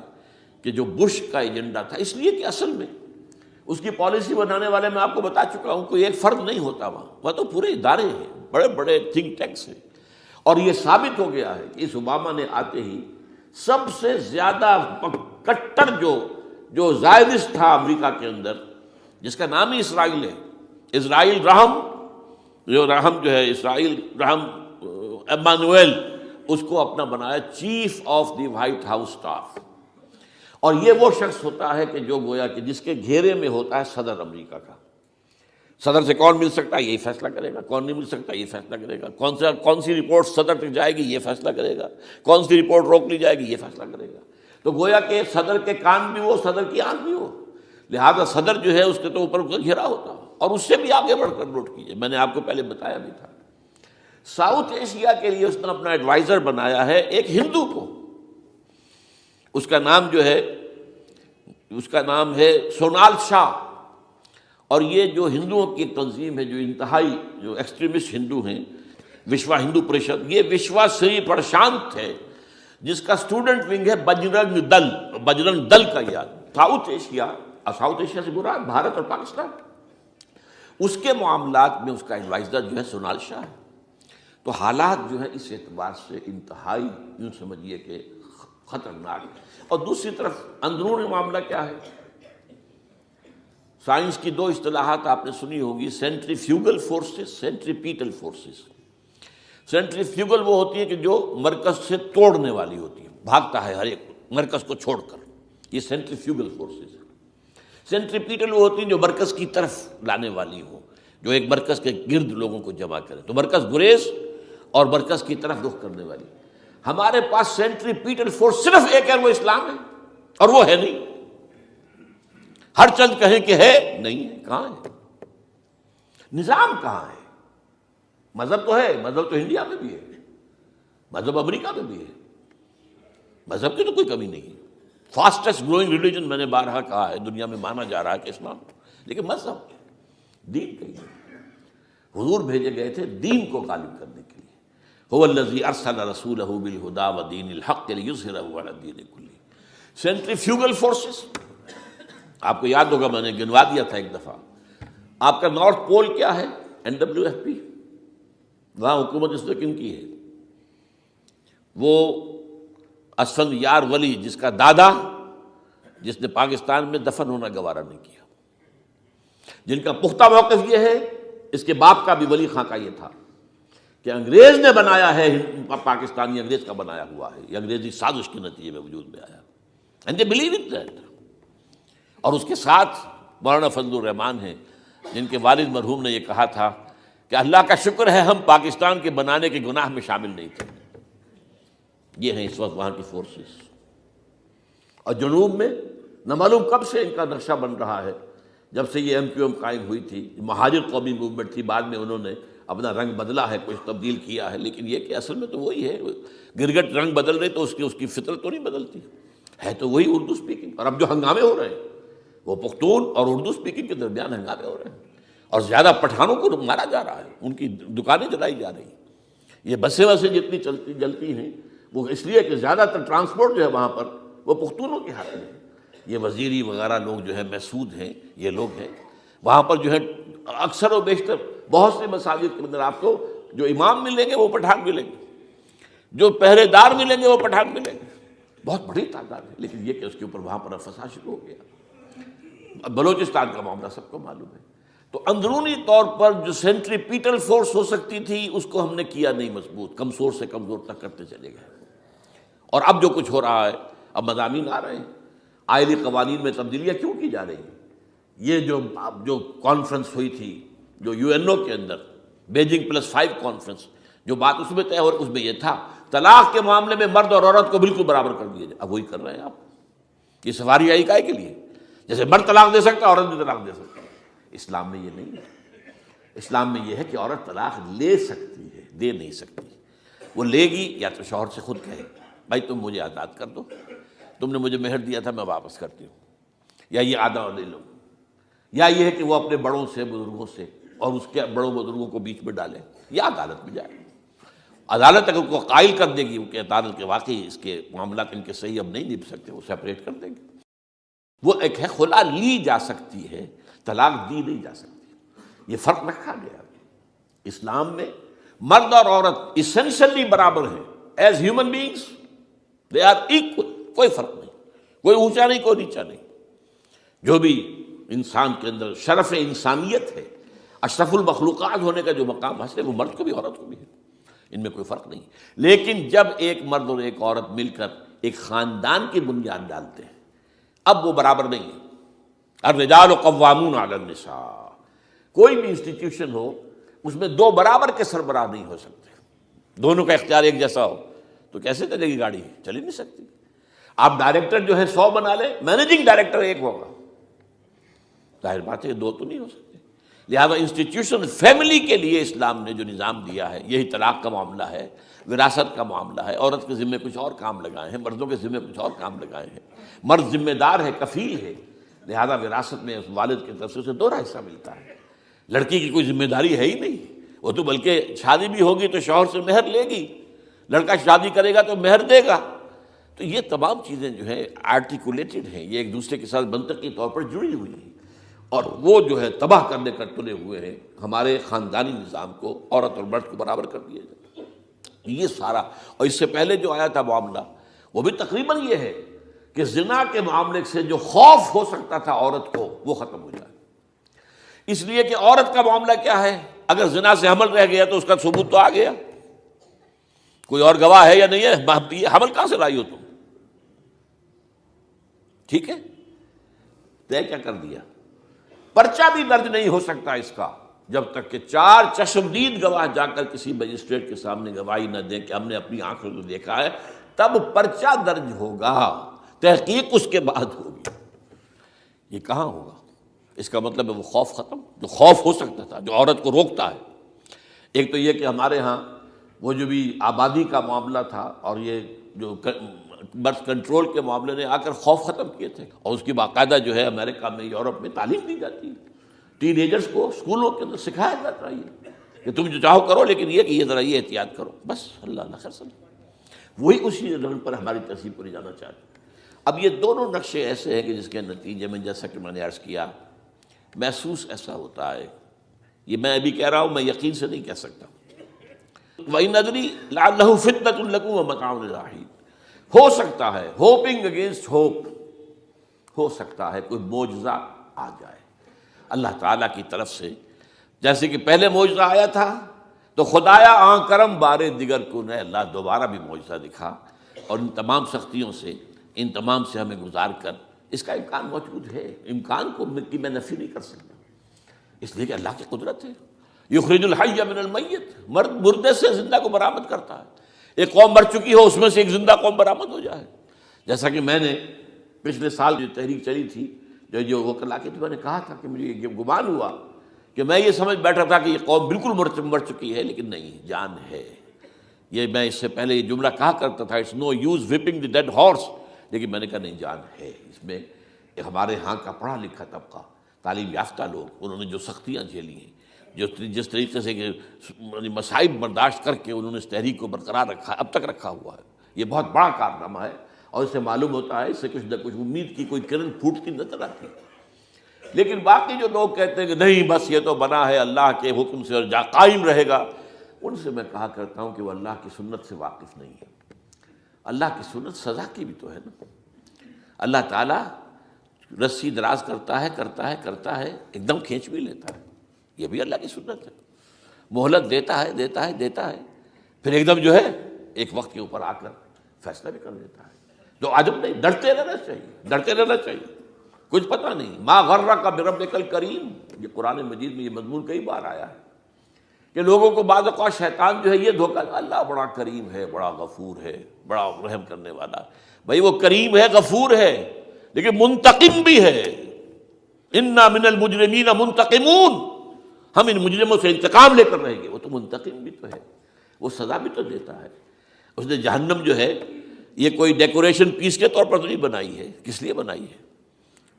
Speaker 1: کہ جو بش کا ایجنڈا تھا، اس لیے کہ اصل میں اس کی پالیسی بنانے والے میں آپ کو بتا چکا ہوں، کوئی ایک فرد نہیں ہوتا وہاں تو پورے ادارے ہیں، بڑے بڑے تھنک ٹینکس ہیں، اور یہ ثابت ہو گیا ہے کہ اس اوباما نے آتے ہی سب سے زیادہ کٹر جو زائرس تھا امریکہ کے اندر، جس کا نام ہی اسرائیل ہے، اسرائیل رحم، جو ہے اسرائیل رحم ایمانویل، اس کو اپنا بنایا chief of the white house staff. اور یہ وہ شخص ہوتا ہے کہ جو گویا کہ جس کے گھیرے میں ہوتا ہے صدر امریکہ کا۔ صدر سے کون مل سکتا ہے، یہی فیصلہ کرے گا، کون نہیں مل سکتا یہ فیصلہ کرے گا، کون سی رپورٹ صدر تک جائے گی یہ فیصلہ کرے گا، کون سی رپورٹ روک لی جائے گی یہ فیصلہ کرے گا۔ تو گویا کہ صدر کے کان بھی ہو، صدر کی آنکھ بھی ہو، لہذا صدر جو ہے اس کے تو اوپر گھیرا ہوتا، اور اس سے بھی آگے بڑھ کر نوٹ کیجئے، میں نے آپ کو پہلے بتایا بھی تھا، ساؤتھ ایشیا کے لیے اس نے اپنا ایڈوائزر بنایا ہے ایک ہندو کو، اس کا نام ہے سونال شاہ، اور یہ جو ہندوؤں کی تنظیم ہے، جو انتہائی جو ایکسٹریمسٹ ہندو ہیں، وشوا ہندو پریشد، یہ وشوا سری پرشانت ہے، جس کا اسٹوڈنٹ ونگ ہے بجرنگ دل کا یاد۔ ساؤتھ ایشیا سے مراد بھارت اور پاکستان، اس کے معاملات میں اس کا ایڈوائزر جو ہے سونال شاہ ہے۔ تو حالات جو ہے اس اعتبار سے انتہائی یوں سمجھیے کہ خطرناک۔ اور دوسری طرف اندرون معاملہ کیا ہے؟ سائنس کی دو اصطلاحات آپ نے سنی ہوگی، centrifugal forces, centripetal forces. Centrifugal وہ ہوتی ہے کہ جو مرکز سے توڑنے والی ہوتی ہے، بھاگتا ہے ہر ایک مرکز کو چھوڑ کر، یہ سینٹریفیوگل فورسز ہے۔ سینٹریپیٹل وہ ہوتی ہیں جو مرکز کی طرف لانے والی ہوں، جو ایک مرکز کے گرد لوگوں کو جمع کرے، تو مرکز گریز اور مرکز کی طرف رخ کرنے والی۔ ہمارے پاس سینٹریپیٹل فورس صرف ایک ہے، وہ اسلام ہے، اور وہ ہے نہیں۔ ہر چند کہیں کہ ہے، نہیں ہے، کہاں ہے؟ نظام کہاں ہے؟ مذہب تو ہے، مذہب تو انڈیا میں بھی ہے، مذہب امریکہ میں بھی ہے، مذہب کی تو کوئی کمی نہیں ہے۔ فاسٹسٹ گروئنگ ریلیجن میں نے بارہا کہا ہے دنیا میں مانا جا رہا ہے کہ اسلام، لیکن مذہب دین کہیں نہیں۔ حضور بھیجے گئے تھے دین کو غالب کرنے کے لیے۔ هو الذی ارسل رسولہ بالہدی ودین الحق لیظہرہ علی الدین کلہ۔ سینٹریفیوگل فورسز آپ کو یاد ہوگا، میں نے گنوا دیا تھا ایک دفعہ۔ آپ کا نارتھ پول کیا ہے؟ NWFP، وہاں حکومت اس نے کن کی ہے؟ وہ اسفند یار ولی، جس کا دادا، جس نے پاکستان میں دفن ہونا گوارا نہیں کیا، جن کا پختہ موقف یہ ہے، اس کے باپ کا بھی ولی خاں کا یہ تھا کہ انگریز نے بنایا ہے، پاکستانی انگریز کا بنایا ہوا ہے، یہ انگریزی سازش کے نتیجے میں وجود میں آیا، and they believe in that۔ اور اس کے ساتھ مولانا فضل الرحمان ہیں، جن کے والد مرحوم نے یہ کہا تھا کہ اللہ کا شکر ہے ہم پاکستان کے بنانے کے گناہ میں شامل نہیں تھے۔ یہ ہیں اس وقت وہاں کی فورسز۔ اور جنوب میں نہ معلوم کب سے ان کا نقشہ بن رہا ہے، جب سے یہ MQM قائم ہوئی تھی، مہاجر قومی موومنٹ تھی، بعد میں انہوں نے اپنا رنگ بدلا ہے، کچھ تبدیل کیا ہے، لیکن یہ کہ اصل میں تو وہی ہے. گرگٹ رنگ بدل رہے تو اس کی فطرت تو نہیں بدلتی، ہے تو وہی اردو اسپیکنگ. اور اب جو ہنگامے ہو رہے ہیں وہ پختون اور اردو اسپیکنگ کے درمیان ہنگامے ہو رہے ہیں، اور زیادہ پٹھانوں کو مارا جا رہا ہے، ان کی دکانیں جلائی جا رہی ہیں. یہ بسیں وسیں جتنی جلتی ہیں وہ اس لیے کہ زیادہ تر ٹرانسپورٹ جو ہے وہاں پر وہ پختونوں کے ہاتھ میں ہے. یہ وزیری وغیرہ لوگ جو ہے محسود ہیں، یہ لوگ ہیں وہاں پر جو ہے. اکثر و بیشتر بہت سے مساجد کے اندر آپ کو جو امام ملیں گے وہ پٹھان ملیں گے، جو پہرے دار ملیں گے وہ پٹھان ملیں گے. بہت بڑی تعداد ہے، لیکن یہ کہ اس کے اوپر وہاں پر فساد شروع ہو گیا. بلوچستان کا معاملہ سب کو معلوم ہے. تو اندرونی طور پر جو سینٹریپیٹل فورس ہو سکتی تھی اس کو ہم نے کیا نہیں مضبوط، کمزور سے کمزور تک کرتے چلے گئے. اور اب جو کچھ ہو رہا ہے، اب مضامین آ رہے ہیں، آئلی قوانین میں تبدیلیاں کیوں کی جا رہی ہیں. یہ جو کانفرنس ہوئی تھی جو یو این او کے اندر، بیجنگ +5 کانفرنس، جو بات اس میں طے ہو اس میں یہ تھا طلاق کے معاملے میں مرد اور عورت کو بالکل برابر کر دیا جائے. اب وہی کر رہے ہیں آپ. یہ سفاری آئی کائے کے لیے؟ جیسے مرد طلاق دے سکتا ہے عورت بھی طلاق دے سکتا ہے. اسلام میں یہ نہیں ہے. اسلام میں یہ ہے کہ عورت طلاق لے سکتی ہے، دے نہیں سکتی. وہ لے گی یا تو شوہر سے خود کہے بھائی تم مجھے آزاد کر دو، تم نے مجھے مہر دیا تھا میں واپس کرتی ہوں، یا یہ آدھا لے لو، یا یہ ہے کہ وہ اپنے بڑوں سے، بزرگوں سے اور اس کے بڑوں بزرگوں کو بیچ میں ڈالے، یا عدالت میں جائے. عدالت اگر کو قائل کر دے گی کہ عدالت کے واقعی اس کے معاملات ان کے صحیح اب نہیں نبھ سکتے، وہ سیپریٹ کر دیں گے. وہ ایک ہے خلا لی جا سکتی ہے، طلاق دی نہیں جا سکتی. یہ فرق رکھا گیا. اسلام میں مرد اور عورت اسینشلی برابر ہیں. As human beings they are equal. کوئی فرق نہیں، کوئی اونچا نہیں، کوئی نیچا نہیں. جو بھی انسان کے اندر شرف انسانیت ہے، اشرف المخلوقات ہونے کا جو مقام حاصل ہے، وہ مرد کو بھی عورت کو بھی ہے. ان میں کوئی فرق نہیں. لیکن جب ایک مرد اور ایک عورت مل کر ایک خاندان کی بنیاد ڈالتے ہیں، اب وہ برابر نہیں ہے. الرجال قوامون علی النساء. کوئی بھی انسٹیٹیوشن ہو اس میں دو برابر کے سربراہ نہیں ہو سکتے. دونوں کا اختیار ایک جیسا ہو تو کیسے چلے گی گاڑی؟ چل ہی نہیں سکتی. آپ ڈائریکٹر جو ہے 100 بنا لیں، مینیجنگ ڈائریکٹر ایک ہوگا. ظاہر بات ہے دو تو نہیں ہو سکتے. لہذا انسٹیٹیوشن فیملی کے لیے اسلام نے جو نظام دیا ہے، یہی طلاق کا معاملہ ہے، وراثت کا معاملہ ہے. عورت کے ذمے کچھ اور کام لگائے ہیں، مردوں کے ذمے کچھ اور کام لگائے ہیں. مرد ذمہ دار ہے، کفیل ہے، لہذا وراثت میں اس والد کی طرف سے اسے 2 حصہ ملتا ہے. لڑکی کی کوئی ذمہ داری ہے ہی نہیں. وہ تو بلکہ شادی بھی ہوگی تو شوہر سے مہر لے گی، لڑکا شادی کرے گا تو مہر دے گا. تو یہ تمام چیزیں جو ہیں آرٹیکولیٹڈ ہیں، یہ ایک دوسرے کے ساتھ منطقی طور پر جڑی ہوئی ہیں، اور وہ جو ہے تباہ کرنے کر تلے ہوئے ہیں ہمارے خاندانی نظام کو. عورت اور مرد کو برابر کر دیا جائے. یہ سارا، اور اس سے پہلے جو آیا تھا معاملہ وہ بھی تقریباً یہ ہے کہ زنا کے معاملے سے جو خوف ہو سکتا تھا عورت کو وہ ختم ہو جائے. اس لیے کہ عورت کا معاملہ کیا ہے، اگر زنا سے حمل رہ گیا تو اس کا ثبوت تو آ گیا، کوئی اور گواہ ہے یا نہیں ہے، یہ حمل کہاں سے لائی ہو تم؟ ٹھیک ہے، طے کیا کر دیا. پرچہ بھی درج نہیں ہو سکتا اس کا جب تک کہ 4 چشمدید گواہ جا کر کسی مجسٹریٹ کے سامنے گواہی نہ دیں کہ ہم نے اپنی آنکھوں سے دیکھا ہے. تب پرچہ درج ہوگا، تحقیق اس کے بعد ہوگی. یہ کہاں ہوگا؟ اس کا مطلب ہے وہ خوف ختم، جو خوف ہو سکتا تھا، جو عورت کو روکتا ہے. ایک تو یہ کہ ہمارے ہاں وہ جو بھی آبادی کا معاملہ تھا اور یہ جو برتھ کنٹرول کے معاملے نے آ کر خوف ختم کیے تھے. اور اس کی باقاعدہ جو ہے امریکہ میں، یورپ میں تعلیم دی جاتی ہے. ٹین ایجرز کو اسکولوں کے اندر سکھایا جاتا ہے کہ تم جو چاہو کرو، لیکن یہ کہ یہ ذرا یہ احتیاط کرو. بس اللہ نہ خیر سمجھ. وہی اسی رنگ پر ہماری تہذیب کو لے جانا چاہتے ہیں. اب یہ دونوں نقشے ایسے ہیں کہ جس کے نتیجے میں جیسا کہ میں نے عرض کیا، محسوس ایسا ہوتا ہے. یہ میں ابھی کہہ رہا ہوں، میں یقین سے نہیں کہہ سکتا. وَإِنْ أَدْرِي لَعَلَّهُ فِتْنَةٌ لَكُمْ وَمَتَاعٌ إِلَىٰ حِينٍ. ہو سکتا ہے، ہوپنگ اگینسٹ ہوپ، ہو سکتا ہے کوئی معجزہ آ جائے اللہ تعالیٰ کی طرف سے. جیسے کہ پہلے معجزہ آیا تھا تو خدایا آن کرم بارے دیگر کو نے اللہ دوبارہ بھی معجزہ دکھا، اور ان تمام سختیوں سے، ان تمام سے ہمیں گزار کر اس کا امکان موجود ہے. امکان کو میں نفی نہیں کر سکتا، اس لیے کہ اللہ کی قدرت ہے. یخرج الحی من المیت، مردے سے زندہ کو برآمد کرتا ہے. ایک قوم مر چکی ہو، اس میں سے ایک زندہ قوم برآمد ہو جائے. جیسا کہ میں نے پچھلے سال جو تحریک چلی تھی جو وکلا کی، تو میں نے کہا تھا کہ مجھے یہ گمان ہوا کہ میں یہ سمجھ بیٹھا تھا کہ یہ قوم بالکل مر چکی ہے، لیکن نہیں، جان ہے۔ یہ میں اس سے پہلے یہ جملہ کہا کرتا تھا، it's no use whipping the dead horse, لیکن میں نے کہا نہیں، جان ہے اس میں۔ ہمارے ہاں کا پڑھا لکھا طبقہ، تعلیم یافتہ لوگ، انہوں نے جو سختیاں جھیلی ہیں، جس طریقے سے کہ مصائب برداشت کر کے انہوں نے اس تحریک کو برقرار رکھا، اب تک رکھا ہوا ہے، یہ بہت بڑا کارنامہ ہے، اور اس سے معلوم ہوتا ہے، اس سے کچھ نہ کچھ امید کی کوئی کرن پھوٹتی نظر آتی ہے۔ لیکن باقی جو لوگ کہتے ہیں کہ نہیں بس یہ تو بنا ہے اللہ کے حکم سے اور قائم رہے گا، ان سے میں کہا کرتا ہوں کہ وہ اللہ کی سنت سے واقف نہیں ہے۔ اللہ کی سنت سزا کی بھی تو ہے نا۔ اللہ تعالیٰ رسی دراز کرتا ہے، ایک دم کھینچ بھی لیتا ہے، یہ بھی اللہ کی سنت ہے۔ مہلت دیتا ہے، پھر ایک دم جو ہے ایک وقت کے اوپر آ کر فیصلہ بھی کر دیتا ہے۔ جو عجب نہیں، ڈرتے رہنا چاہیے، کچھ پتہ نہیں۔ ما غرک بربک الکریم، یہ قرآن مجید میں یہ مضمون کئی بار آیا ہے کہ لوگوں کو بعض اوقات شیطان جو ہے یہ دھوکہ، اللہ بڑا کریم ہے، بڑا غفور ہے، بڑا رحم کرنے والا۔ بھائی وہ کریم ہے، غفور ہے، لیکن منتقم بھی ہے۔ انا من المجرمین منتقمون، ہم ان مجرموں سے انتقام لے کر رہیں گے۔ وہ تو منتقم بھی تو ہے، وہ سزا بھی تو دیتا ہے۔ اس نے جہنم جو ہے یہ کوئی ڈیکوریشن پیس کے طور پر تو نہیں بنائی ہے، کس لیے بنائی ہے؟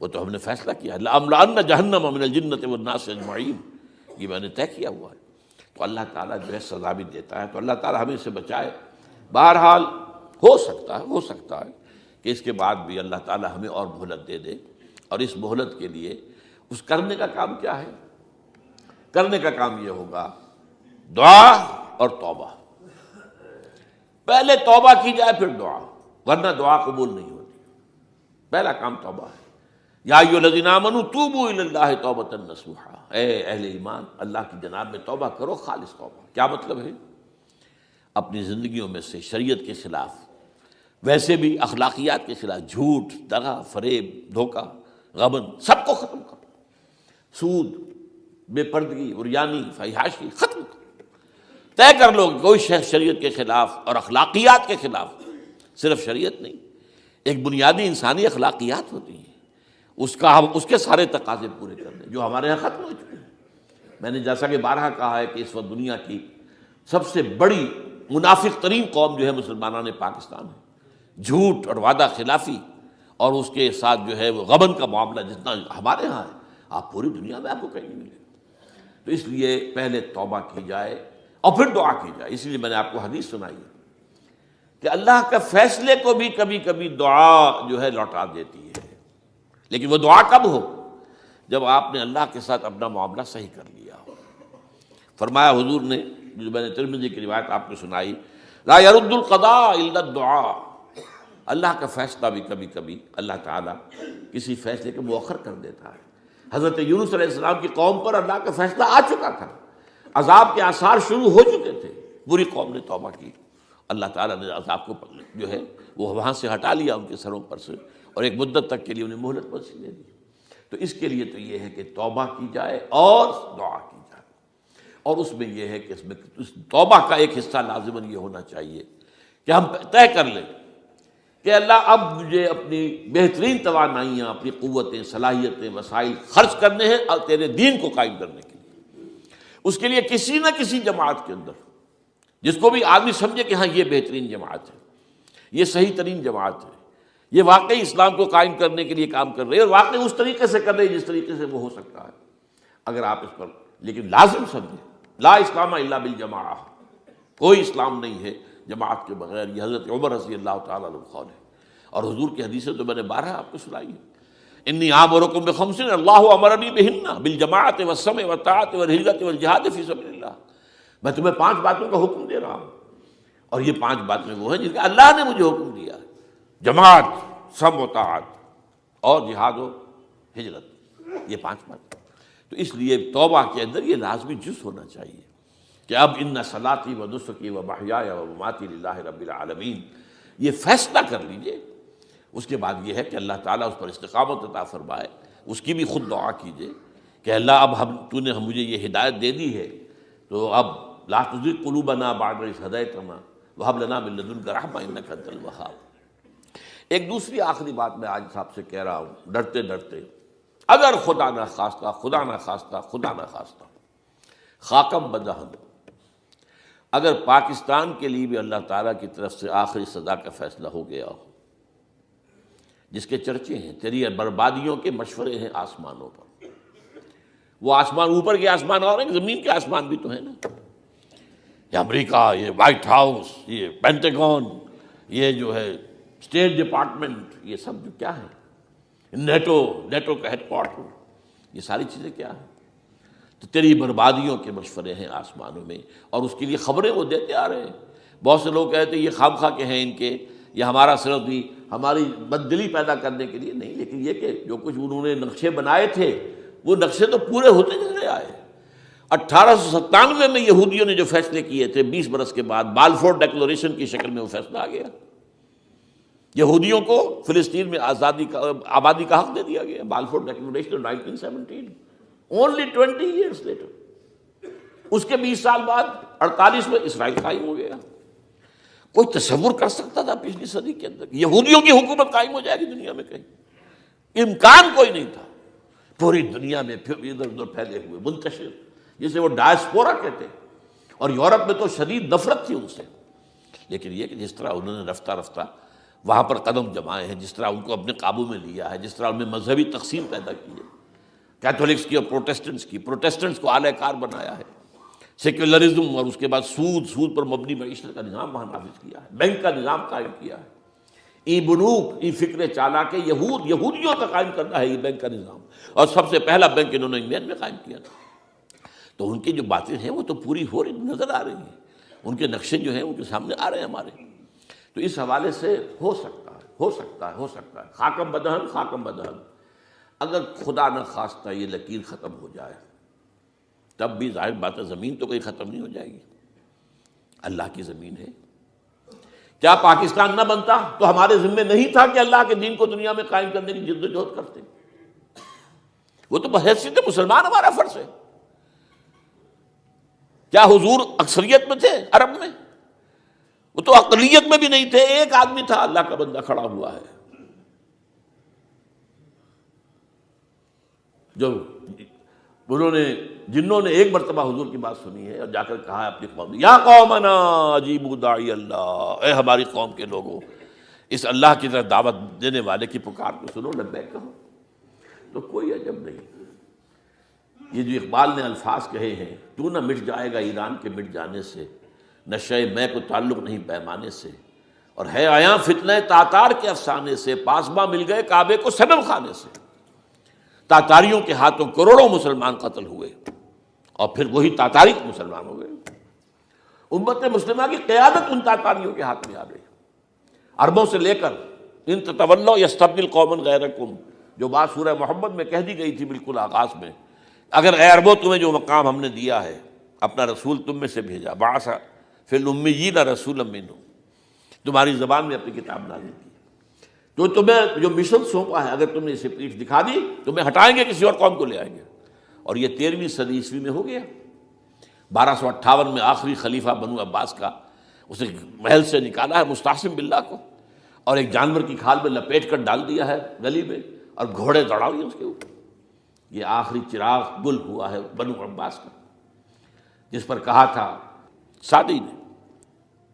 Speaker 1: وہ تو ہم نے فیصلہ کیا ہے، لَأَمْلَأَنَّ جَهَنَّمَ مِنَ الْجِنَّةِ وَالنَّاسِ أَجْمَعِينَ، یہ میں نے طے کیا ہوا ہے۔ تو اللہ تعالیٰ جو ہے سزا بھی دیتا ہے، تو اللہ تعالیٰ ہمیں اس سے بچائے۔ بہرحال ہو سکتا ہے کہ اس کے بعد بھی اللہ تعالیٰ ہمیں اور مہلت دے دے، اور اس مہلت کے لیے اس کرنے کا کام کیا ہے؟ کرنے کا کام یہ ہوگا دعا اور توبہ۔ پہلے توبہ کی جائے پھر دعا، ورنہ دعا قبول نہیں ہوتی۔ پہلا کام توبہ ہے۔ یا ایھا الذین آمنوا توبوا الی اللہ توبۃ نصوحا، اے اہل ایمان اللہ کی جناب میں توبہ کرو، خالص توبہ۔ کیا مطلب ہے؟ اپنی زندگیوں میں سے شریعت کے خلاف، ویسے بھی اخلاقیات کے خلاف، جھوٹ، دغا، فریب، دھوکہ، غبن، سب کو ختم کرو۔ سود، بے پردگی، عریانی، فحاشی ختم کرو۔ طے کر لو کہ کوئی شخص شریعت کے خلاف اور اخلاقیات کے خلاف، صرف شریعت نہیں، ایک بنیادی انسانی اخلاقیات ہوتی ہیں، اس کے سارے تقاضے پورے کر دیں جو ہمارے یہاں ختم ہو چکے ہیں۔ میں نے جیسا کہ بارہا کہا ہے کہ اس وقت دنیا کی سب سے بڑی منافق ترین قوم جو ہے مسلمانان پاکستان ہے۔ جھوٹ اور وعدہ خلافی اور اس کے ساتھ جو ہے وہ غبن کا معاملہ جتنا ہمارے ہاں ہے، آپ پوری دنیا میں آپ کو کہیں نہیں ملے۔ تو اس لیے پہلے توبہ کی جائے اور پھر دعا کی جائے۔ اس لیے میں نے آپ کو حدیث سنائی ہے کہ اللہ کے فیصلے کو بھی کبھی کبھی دعا جو ہے لوٹا دیتی ہے، لیکن وہ دعا کب ہو؟ جب آپ نے اللہ کے ساتھ اپنا معاملہ صحیح کر لیا ہو۔ فرمایا حضور نے، جو میں نے ترمذی کی روایت آپ کو سنائی، لا يرد القضاء الا الدعاء، اللہ کا فیصلہ بھی کبھی کبھی اللہ تعالیٰ کسی فیصلے کو مؤخر کر دیتا ہے۔ حضرت یونس علیہ السلام کی قوم پر اللہ کا فیصلہ آ چکا تھا، عذاب کے آثار شروع ہو چکے تھے، پوری قوم نے توبہ کی، اللہ تعالیٰ نے عذاب کو جو ہے وہ وہاں سے ہٹا لیا ان کے سروں پر سے، اور ایک مدت تک کے لیے انہیں مہلت بخشی دے دی۔ تو اس کے لیے تو یہ ہے کہ توبہ کی جائے اور دعا کی جائے، اور اس میں یہ ہے کہ اس میں توبہ کا ایک حصہ لازماً یہ ہونا چاہیے کہ ہم طے کر لیں کہ اللہ اب مجھے اپنی بہترین توانائیاں، اپنی قوتیں، صلاحیتیں، وسائل خرچ کرنے ہیں اور تیرے دین کو قائم کرنے کے لیے۔ اس کے لیے کسی نہ کسی جماعت کے اندر، جس کو بھی آدمی سمجھے کہ ہاں یہ بہترین جماعت ہے، یہ صحیح ترین جماعت ہے، یہ واقعی اسلام کو قائم کرنے کے لیے کام کر رہے ہیں، اور واقعی اس طریقے سے کر رہے ہیں جس طریقے سے وہ ہو سکتا ہے، اگر آپ اس پر لیکن لازم سمجھیں لا اسلام الا بالجماعہ، کوئی اسلام نہیں ہے جماعت کے بغیر۔ یہ حضرت عمر رضی اللہ تعالیٰ عنہ قول ہے، اور حضور کی حدیثیں تو میں نے بارہا آپ کو سنائی ہے۔ انی آمرکم بخمس اللہ امرنی بہن بالجماعۃ والسمع والطاعۃ والہجرۃ والجہاد فی سبیل اللہ، میں تمہیں 5 باتوں کا حکم دے رہا ہوں، اور یہ 5 باتیں وہ ہیں جن کا اللہ نے مجھے حکم دیا ہے، جماعت، سمع و طاعت اور جہاد و ہجرت، یہ 5 باتیں۔ تو اس لیے توبہ کے اندر یہ لازمی جز ہونا چاہیے کہ اب ان صلاتی و نسکی و محیای و مماتی للہ رب العالمین، یہ فیصلہ کر لیجئے۔ اس کے بعد یہ ہے کہ اللہ تعالیٰ اس پر استقامت عطا فرمائے، اس کی بھی خود دعا کیجئے کہ اللہ اب تو نے مجھے یہ ہدایت دے دی ہے، تو اب لا تزغ قلوبنا بعد اذ ہدیتنا وہب لنا من لدنک رحمۃ انک انت الوہاب۔ ایک دوسری آخری بات میں آج صاحب سے کہہ رہا ہوں، ڈرتے ڈرتے اگر خدا نہ خواستہ خدا نہ خواستہ خدا نہ خواستہ خاکم بدہن، اگر پاکستان کے لیے بھی اللہ تعالیٰ کی طرف سے آخری سزا کا فیصلہ ہو گیا ہو، جس کے چرچے ہیں، تیری بربادیوں کے مشورے ہیں آسمانوں پر، وہ آسمان اوپر کے آسمان اور ہیں، زمین کے آسمان بھی تو ہیں نا، یہ امریکہ، یہ وائٹ ہاؤس، یہ پینٹاگون، یہ جو ہے اسٹیٹ ڈپارٹمنٹ، یہ سب جو کیا ہے، نیٹو کا ہیڈ کوارٹر، یہ ساری چیزیں کیا ہیں؟ تو تیری بربادیوں کے مشورے ہیں آسمانوں میں، اور اس کے لیے خبریں وہ دیتے آ رہے ہیں۔ بہت سے لوگ کہتے ہیں یہ خام خواہ کے ہیں ان کے، یہ ہمارا صرف بھی ہماری بددلی پیدا کرنے کے لیے نہیں، لیکن یہ کہ جو کچھ انہوں نے نقشے بنائے تھے وہ نقشے تو پورے ہوتے چلے آئے۔ 1897 میں یہودیوں نے جو فیصلے کیے تھے، 20 برس کے بعد بالفور ڈیکلریشن کی شکل میں وہ فیصلہ آ گیا، یہودیوں کو فلسطین میں آبادی کا حق دے دیا گیا، Balfour declaration 1917، only 20 years later. اس کے 20 سال بعد 48 میں اسرائیل قائم ہو گیا۔ کوئی تصور کر سکتا تھا پچھلی صدی کے اندر یہودیوں کی حکومت قائم ہو جائے گی دنیا میں؟ کہیں امکان کوئی نہیں تھا۔ پوری دنیا میں پھر ادھر ادھر پھیلے ہوئے، منتشر، جسے وہ ڈائسپورا کہتے ہیں، اور یورپ میں تو شدید نفرت تھی ان سے۔ لیکن یہ کہ جس طرح انہوں نے رفتہ رفتہ وہاں پر قدم جمائے ہیں، جس طرح ان کو اپنے قابو میں لیا ہے، جس طرح ان میں مذہبی تقسیم پیدا کی ہے، کیتھولکس کی اور پروٹیسٹنٹس کو اعلی کار بنایا ہے، سیکولرزم اور اس کے بعد سود پر مبنی معیشت کا نظام وہاں نافذ کیا ہے، بینک کا نظام قائم کیا ہے۔ ای بنوک، ای فکر چالاک یہودیوں کا قائم کرنا ہے یہ بینک کا نظام، اور سب سے پہلا بینک انہوں نے انگلینڈ میں قائم کیا تھا۔ تو ان کی جو باتیں ہیں وہ تو پوری ہو رہی نظر آ رہی ہیں، ان کے نقشے جو ہیں ان کے سامنے آ رہے ہیں ہمارے۔ تو اس حوالے سے ہو سکتا ہے خاکم بدہن، اگر خدا نہ خواستہ یہ لکیر ختم ہو جائے، تب بھی ظاہر بات ہے زمین تو کوئی ختم نہیں ہو جائے گی، اللہ کی زمین ہے۔ کیا پاکستان نہ بنتا تو ہمارے ذمے نہیں تھا کہ اللہ کے دین کو دنیا میں قائم کرنے کی جد و جہد کرتے؟ وہ تو بحیثیت مسلمان ہمارا فرض ہے۔ کیا حضور اکثریت میں تھے عرب میں؟ وہ تو اقلیت میں بھی نہیں تھے، ایک آدمی تھا اللہ کا بندہ کھڑا ہوا ہے، جو جنہوں نے ایک مرتبہ حضور کی بات سنی ہے اور جا کر کہا ہے اپنی قوم، یا قومنا اجیبوا داعی اللہ، اے ہماری قوم کے لوگوں، اس اللہ کی طرف دعوت دینے والے کی پکار کو سنو، لبیک کہو۔ تو کوئی عجب نہیں، یہ جو اقبال نے الفاظ کہے ہیں، تو نہ مٹ جائے گا ایران کے مٹ جانے سے، نشے میں کو تعلق نہیں پیمانے سے، اور ہے آیا فتنہ تاتار کے افسانے سے، پاسباں مل گئے کعبے کو صنم خانے سے۔ تاتاریوں کے ہاتھوں کروڑوں مسلمان قتل ہوئے، اور پھر وہی تاتاری مسلمان ہو گئے۔ امت مسلمہ کی قیادت ان تاتاریوں کے ہاتھ میں آ گئی، عربوں سے لے کر ان تتولوا یستبدل قوما غیرکم، جو بات سورہ محمد میں کہہ دی گئی تھی بالکل آغاز میں، اگر اے عربوں تمہیں جو مقام ہم نے دیا ہے، اپنا رسول تم میں سے بھیجا، بعث فی الامیین رسولا منہم، تمہاری زبان میں اپنی کتاب نازل کی، تو تمہیں جو مشن سونپا ہے اگر تم نے اسے پیٹھ دکھا دی، تمہیں ہٹائیں گے، کسی اور قوم کو لے آئیں گے۔ اور یہ 13ویں صدی عیسوی میں ہو گیا۔ 1258 میں آخری خلیفہ بنو عباس کا اسے محل سے نکالا ہے مستعصم باللہ کو، اور ایک جانور کی کھال میں لپیٹ کر ڈال دیا ہے گلی میں، اور گھوڑے دوڑا دیے اس کے اوپر۔ یہ آخری چراغ گل ہوا ہے بنو عباس کا، جس پر کہا تھا سعدی نے،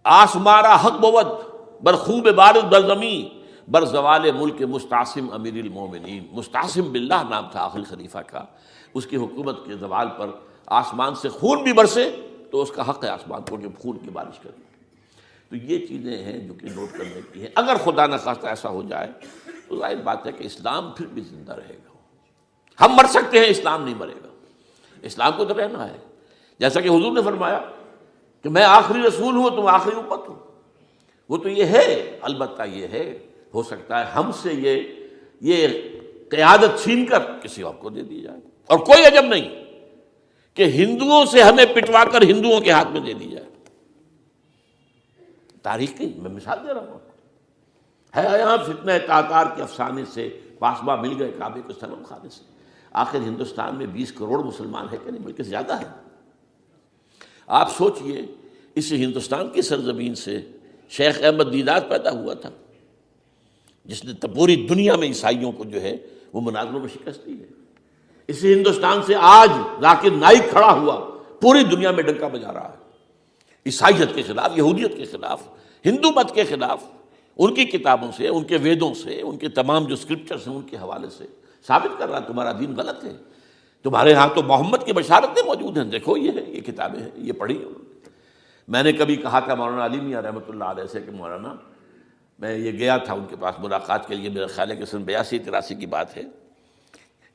Speaker 1: آسمارا حق بود برخوب بارد برزمی بر زوال ملک مستعصم امیر المومنین۔ مستعصم باللہ نام تھا آخری خلیفہ کا، اس کی حکومت کے زوال پر آسمان سے خون بھی برسے تو اس کا حق ہے آسمان کو کہ خون کی بارش کرے۔ تو یہ چیزیں ہیں جو کہ نوٹ کرنے کی ہیں۔ اگر خدا نہ خواستہ ایسا ہو جائے تو ظاہر بات ہے کہ اسلام پھر بھی زندہ رہے گا۔ ہم مر سکتے ہیں، اسلام نہیں مرے گا، اسلام کو تو رہنا ہے۔ جیسا کہ حضور نے فرمایا کہ میں آخری رسول ہوں، تم آخری امت ہو، وہ تو یہ ہے، البتہ یہ ہے ہو سکتا ہے ہم سے یہ قیادت چھین کر کسی اور کو دے دی جائے، اور کوئی عجب نہیں کہ ہندوؤں سے ہمیں پٹوا کر ہندوؤں کے ہاتھ میں دے دی جائے۔ تاریخ کی میں مثال دے رہا ہوں، ہے یہاں فتنہ تاتار کے افسانے سے، پاسباں مل گئے کعبے کو صنم خانے سے۔ آخر ہندوستان میں 20 کروڑ مسلمان ہے کہ نہیں، بلکہ زیادہ ہے۔ آپ سوچئے اس ہندوستان کی سرزمین سے شیخ احمد دیدات پیدا ہوا تھا، جس نے پوری دنیا میں عیسائیوں کو جو ہے وہ مناظروں میں شکست دی ہے۔ اسی ہندوستان سے آج ذاکر نائک کھڑا ہوا، پوری دنیا میں ڈنکا بجا رہا ہے، عیسائیت کے خلاف، یہودیت کے خلاف، ہندو مت کے خلاف، ان کی کتابوں سے، ان کے ویدوں سے، ان کے تمام جو اسکرپچرس ہیں ان کے حوالے سے ثابت کر رہا ہے تمہارا دین غلط ہے، تمہارے ہاں تو محمد کی بشارتیں موجود ہیں، دیکھو یہ ہے، یہ کتابیں ہیں، یہ پڑھی انہوں نے۔ میں نے کبھی کہا تھا مولانا علی میاں رحمۃ اللہ علیہ سے کہ مولانا، میں یہ گیا تھا ان کے پاس ملاقات کے لیے، میرا خیال ہے کہ سن 82-83 کی بات ہے،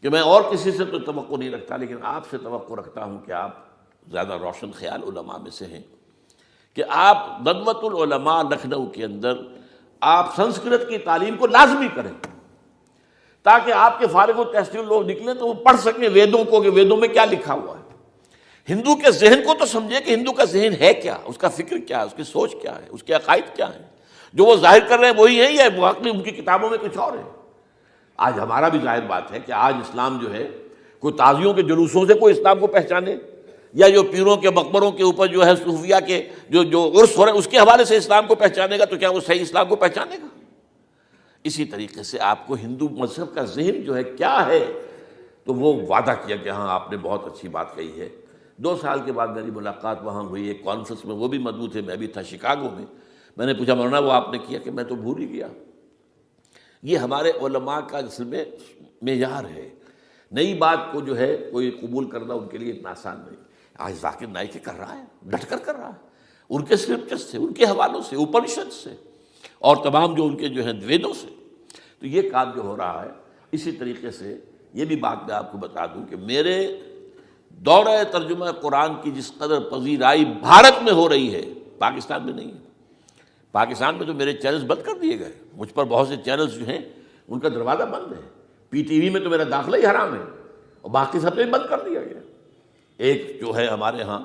Speaker 1: کہ میں اور کسی سے تو توقع نہیں رکھتا لیکن آپ سے توقع رکھتا ہوں کہ آپ زیادہ روشن خیال علماء میں سے ہیں، کہ آپ ندوۃ العلماء لکھنؤ کے اندر آپ سنسکرت کی تعلیم کو لازمی کریں، تاکہ آپ کے فارغ التحصیل لوگ نکلیں تو وہ پڑھ سکیں ویدوں کو کہ ویدوں میں کیا لکھا ہوا ہے، ہندو کے ذہن کو تو سمجھے کہ ہندو کا ذہن ہے کیا، اس کا فکر کیا ہے، اس کی سوچ کیا ہے، اس کے عقائد کیا ہیں، جو وہ ظاہر کر رہے ہیں وہی ہیں یا واقعی ان کی کتابوں میں کچھ اور ہے۔ آج ہمارا بھی ظاہر بات ہے کہ آج اسلام جو ہے، کوئی تازیوں کے جلوسوں سے کوئی اسلام کو پہچانے، یا جو پیروں کے مقبروں کے اوپر جو ہے صوفیہ کے جو عرس ہو رہے ہیں اس کے حوالے سے اسلام کو پہچانے گا تو کیا وہ صحیح اسلام کو پہچانے گا؟ اسی طریقے سے آپ کو ہندو مذہب کا ذہن جو ہے کیا ہے، تو وہ وعدہ کیا کہ ہاں آپ نے بہت اچھی بات کہی ہے۔ 2 سال کے بعد میری ملاقات وہاں ہوئی ایک کانفرنس میں، وہ بھی مدعو تھے، میں بھی تھا شکاگو میں۔ میں نے پوچھا مولانا وہ آپ نے کیا؟ کہ میں تو بھول ہی گیا۔ یہ ہمارے علماء کا اصل میں معیار ہے، نئی بات کو جو ہے کوئی قبول کرنا ان کے لیے اتنا آسان نہیں۔ آج ذاکر نائک کر رہا ہے، ڈٹ کر کر رہا ہے، ان کے اسکرپچر سے، ان کے حوالوں سے، اپنشد سے، اور تمام جو ان کے جو ہیں ویدوں سے، تو یہ کام جو ہو رہا ہے۔ اسی طریقے سے یہ بھی بات میں آپ کو بتا دوں کہ میرے دورہ ترجمہ قرآن کی جس قدر پذیرائی بھارت میں ہو رہی ہے، پاکستان میں نہیں ہے۔ پاکستان میں تو میرے چینلز بند کر دیے گئے، مجھ پر بہت سے چینلز جو ہیں ان کا دروازہ بند ہے، پی ٹی وی میں تو میرا داخلہ ہی حرام ہے، اور باقی سب نے بند کر دیا گیا۔ ایک جو ہے ہمارے ہاں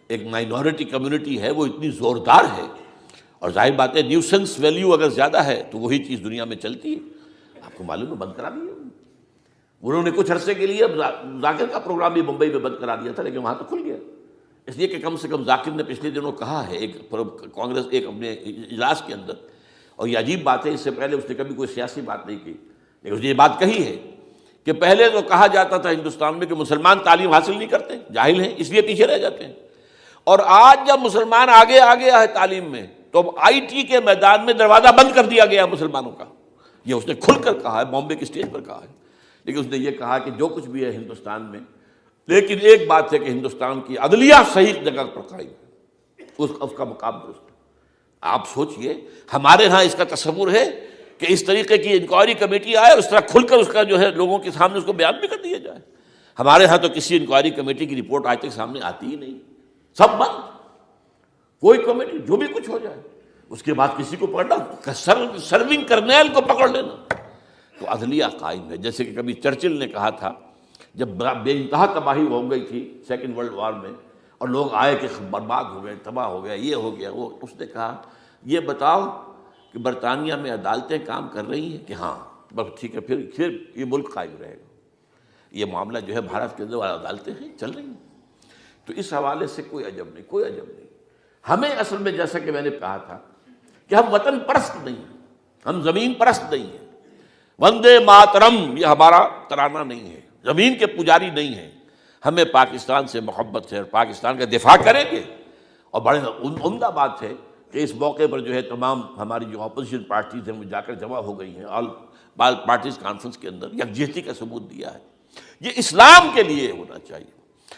Speaker 1: ایک مائنورٹی کمیونٹی ہے، وہ اتنی زوردار ہے، اور ظاہر بات ہے نیوسنس ویلیو اگر زیادہ ہے تو وہی چیز دنیا میں چلتی ہے۔ آپ کو معلوم ہے بند کرا دیا انہوں نے کچھ عرصے کے لیے، اب ذاکر کا پروگرام بھی ممبئی میں بند کرا دیا تھا لیکن وہاں تو کھل گیا، اس لیے کہ کم سے کم ذاکر نے پچھلے دنوں کہا ہے ایک کانگریس ایک اپنے اجلاس کے اندر، اور یہ عجیب بات ہے، اس سے پہلے اس نے کبھی کوئی سیاسی بات نہیں کی، لیکن اس نے یہ بات کہی ہے کہ پہلے تو کہا جاتا تھا ہندوستان میں کہ مسلمان تعلیم حاصل نہیں کرتے، جاہل ہیں، اس لیے پیچھے رہ جاتے ہیں، اور آج جب مسلمان آگے آگے ہے تعلیم میں تو اب آئی ٹی کے میدان میں دروازہ بند کر دیا گیا مسلمانوں کا۔ یہ اس نے کھل کر کہا ہے، بامبے کی اسٹیج پر کہا ہے، لیکن اس نے یہ کہا کہ جو کچھ بھی ہے ہندوستان میں، لیکن ایک بات ہے کہ ہندوستان کی عدلیہ صحیح جگہ پر قائم ہے، اس کا مقام درست ہے۔ آپ سوچئے ہمارے ہاں اس کا تصور ہے کہ اس طریقے کی انکوائری کمیٹی آئے اور اس طرح کھل کر اس کا جو ہے لوگوں کے سامنے اس کو بیان بھی کر دیا جائے؟ ہمارے ہاں تو کسی انکوائری کمیٹی کی رپورٹ آج تک سامنے آتی ہی نہیں، سب بند، کوئی کمیٹی جو بھی کچھ ہو جائے اس کے بعد کسی کو پکڑنا، سرونگ کرنیل کو پکڑ لینا، تو عدلیہ قائم ہے۔ جیسے کہ کبھی چرچل نے کہا تھا جب بے انتہا تباہی ہو گئی تھی سیکنڈ ورلڈ وار میں، اور لوگ آئے کہ برباد ہو گئے، تباہ ہو گیا، یہ ہو گیا وہ، اس نے کہا یہ بتاؤ کہ برطانیہ میں عدالتیں کام کر رہی ہیں؟ کہ ہاں، بس ٹھیک ہے، پھر یہ ملک قائم رہے گا۔ یہ معاملہ جو ہے بھارت کے اندر عدالتیں ہیں چل رہی ہیں، تو اس حوالے سے کوئی عجب نہیں، کوئی عجب نہیں۔ ہمیں اصل میں جیسا کہ میں نے کہا تھا کہ ہم وطن پرست نہیں ہیں، ہم زمین پرست نہیں ہیں، وندے ماترم یہ ہمارا ترانہ نہیں ہے، زمین کے پجاری نہیں ہیں، ہمیں پاکستان سے محبت ہے اور پاکستان کا دفاع کریں گے۔ اور بڑے عمدہ بات ہے کہ اس موقع پر جو ہے تمام ہماری جو اپوزیشن پارٹیز ہیں وہ جا کر جمع ہو گئی ہیں، آل پارٹیز کانفرنس کے اندر یکجہتی کا ثبوت دیا ہے۔ یہ اسلام کے لیے ہونا چاہیے،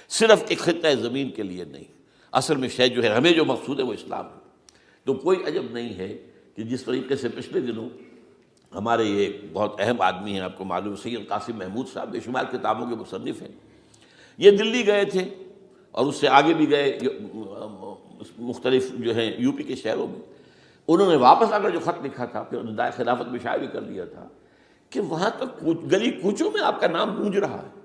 Speaker 1: صرف ایک خطہ زمین کے لیے نہیں۔ اصل میں شے جو ہے ہمیں جو مقصود ہے وہ اسلام ہے۔ تو کوئی عجب نہیں ہے کہ جس طریقے سے پچھلے دنوں ہمارے یہ بہت اہم آدمی ہیں، آپ کو معلوم سید قاسم محمود صاحب بے شمار کتابوں کے مصنف ہیں، یہ دلی گئے تھے اور اس سے آگے بھی گئے مختلف جو ہیں یو پی کے شہروں میں۔ انہوں نے واپس آ کر جو خط لکھا تھا، پھر ندائے خلافت میں شائع بھی کر دیا تھا کہ وہاں تک گلی کوچوں میں آپ کا نام گونج رہا ہے،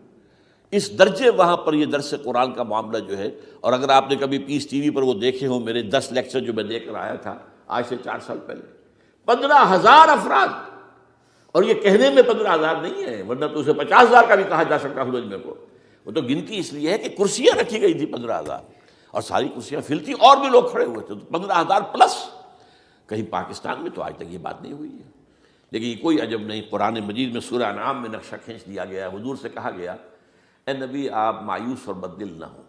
Speaker 1: اس درجے وہاں پر یہ درس قرآن کا معاملہ جو ہے۔ اور اگر آپ نے کبھی پیس ٹی وی پر وہ دیکھے ہوں میرے 10 لیکچر جو میں دے کر آیا تھا آج سے 4 سال پہلے، 15,000 افراد، اور یہ کہنے میں 15,000 نہیں ہے، ورنہ تو اسے 50,000 کا بھی کہا جا سکتا ہے میں کو، وہ تو گنتی اس لیے ہے کہ کرسیاں رکھی گئی تھی 15,000، اور ساری کرسیاں فل تھی اور بھی لوگ کھڑے ہوئے تھے، تو 15,000 پلس۔ کہیں پاکستان میں تو آج تک یہ بات نہیں ہوئی ہے، لیکن یہ کوئی عجب نہیں۔ قرآن مجید میں سورہ انعام میں نقشہ کھینچ دیا گیا ہے، حضور سے کہا گیا اے نبی آپ مایوس اور بددل نہ ہوں،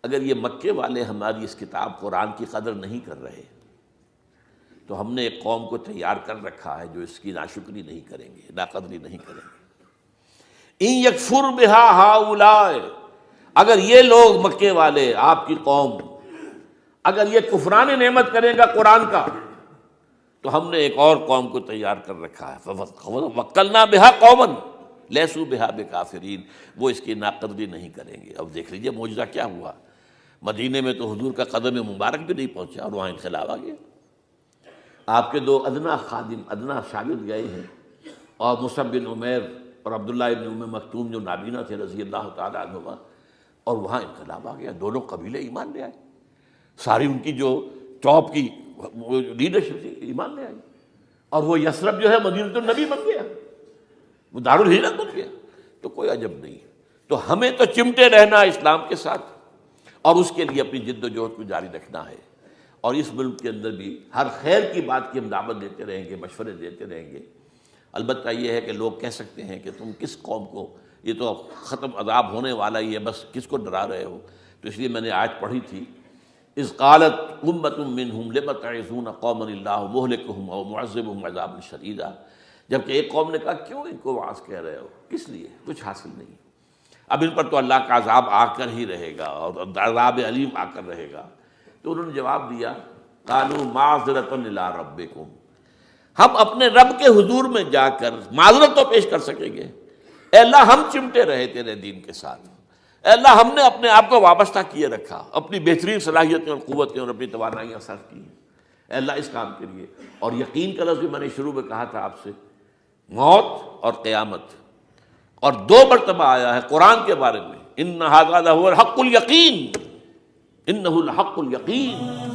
Speaker 1: اگر یہ مکے والے ہماری اس کتاب قرآن کی قدر نہیں کر رہے تو ہم نے ایک قوم کو تیار کر رکھا ہے جو اس کی ناشکری نہیں کریں گے، ناقدری نہیں کریں گے۔ ان یکفر بہا ہؤلاء، اگر یہ لوگ مکے والے آپ کی قوم اگر یہ کفران نعمت کرے گا قرآن کا تو ہم نے ایک اور قوم کو تیار کر رکھا ہے، وَوَكَّلْنَا بِهَا قَوْمًا لَيْسُوا بِهَا بِكَافِرِينَ، وہ اس کی ناقدری نہیں کریں گے۔ اب دیکھ لیجیے معجزہ کیا ہوا، مدینے میں تو حضور کا قدم مبارک بھی نہیں پہنچا اور وہاں انقلاب آ گیا۔ آپ کے دو ادنا خادم، ادنا شاگرد گئے ہیں، اور مصعب بن عمیر اور عبداللہ بن ام مکتوم جو نابینا تھے رضی اللہ تعالیٰ عنہما، اور وہاں انقلاب آ گیا، دونوں قبیلے ایمان لے آئے، ساری ان کی جو ٹاپ کی لیڈرشپ تھی ایمان لے آئی، اور وہ یثرب جو ہے مدینۃ النبی بن گیا، وہ دارالہجرت بن گیا۔ تو کوئی عجب نہیں، تو ہمیں تو چمٹے رہنا اسلام کے ساتھ اور اس کے لیے اپنی جد و جہد کو جاری رکھنا ہے، اور اس ملک کے اندر بھی ہر خیر کی بات کی ہم دعوت دیتے رہیں گے، مشورے دیتے رہیں گے۔ البتہ یہ ہے کہ لوگ کہہ سکتے ہیں کہ تم کس قوم کو، یہ تو ختم عذاب ہونے والا ہی ہے، بس کس کو ڈرا رہے ہو؟ تو اس لیے میں نے آیت پڑھی تھی، اذ قالت امۃ منہم لم تعظون قوما اللہ مہلکہم او معذبہم عذابا شدیدا، جبکہ ایک قوم نے کہا کیوں ان کو وعظ کہہ رہے ہو، کس لیے؟ کچھ حاصل نہیں، اب ان پر تو اللہ کا عذاب آ کر ہی رہے گا اور عذاب علیم آ کر رہے گا۔ تو انہوں نے جواب دیا، قالوا معذرۃ الی ربکم، ہم اپنے رب کے حضور میں جا کر معذرت تو پیش کر سکیں گے، اے اللہ ہم چمٹے رہے تیرے دین کے ساتھ، اے اللہ ہم نے اپنے آپ کو وابستہ کیے رکھا، اپنی بہترین صلاحیتیں اور قوتیں اور اپنی توانائیاں صرف کی ہیں اے اللہ اس کام کے لیے۔ اور یقین کا لفظ بھی میں نے شروع میں کہا تھا آپ سے، موت اور قیامت، اور دو مرتبہ آیا ہے قرآن کے بارے میں، ان ھذا لھو الحق الیقین، انہ الحق الیقین،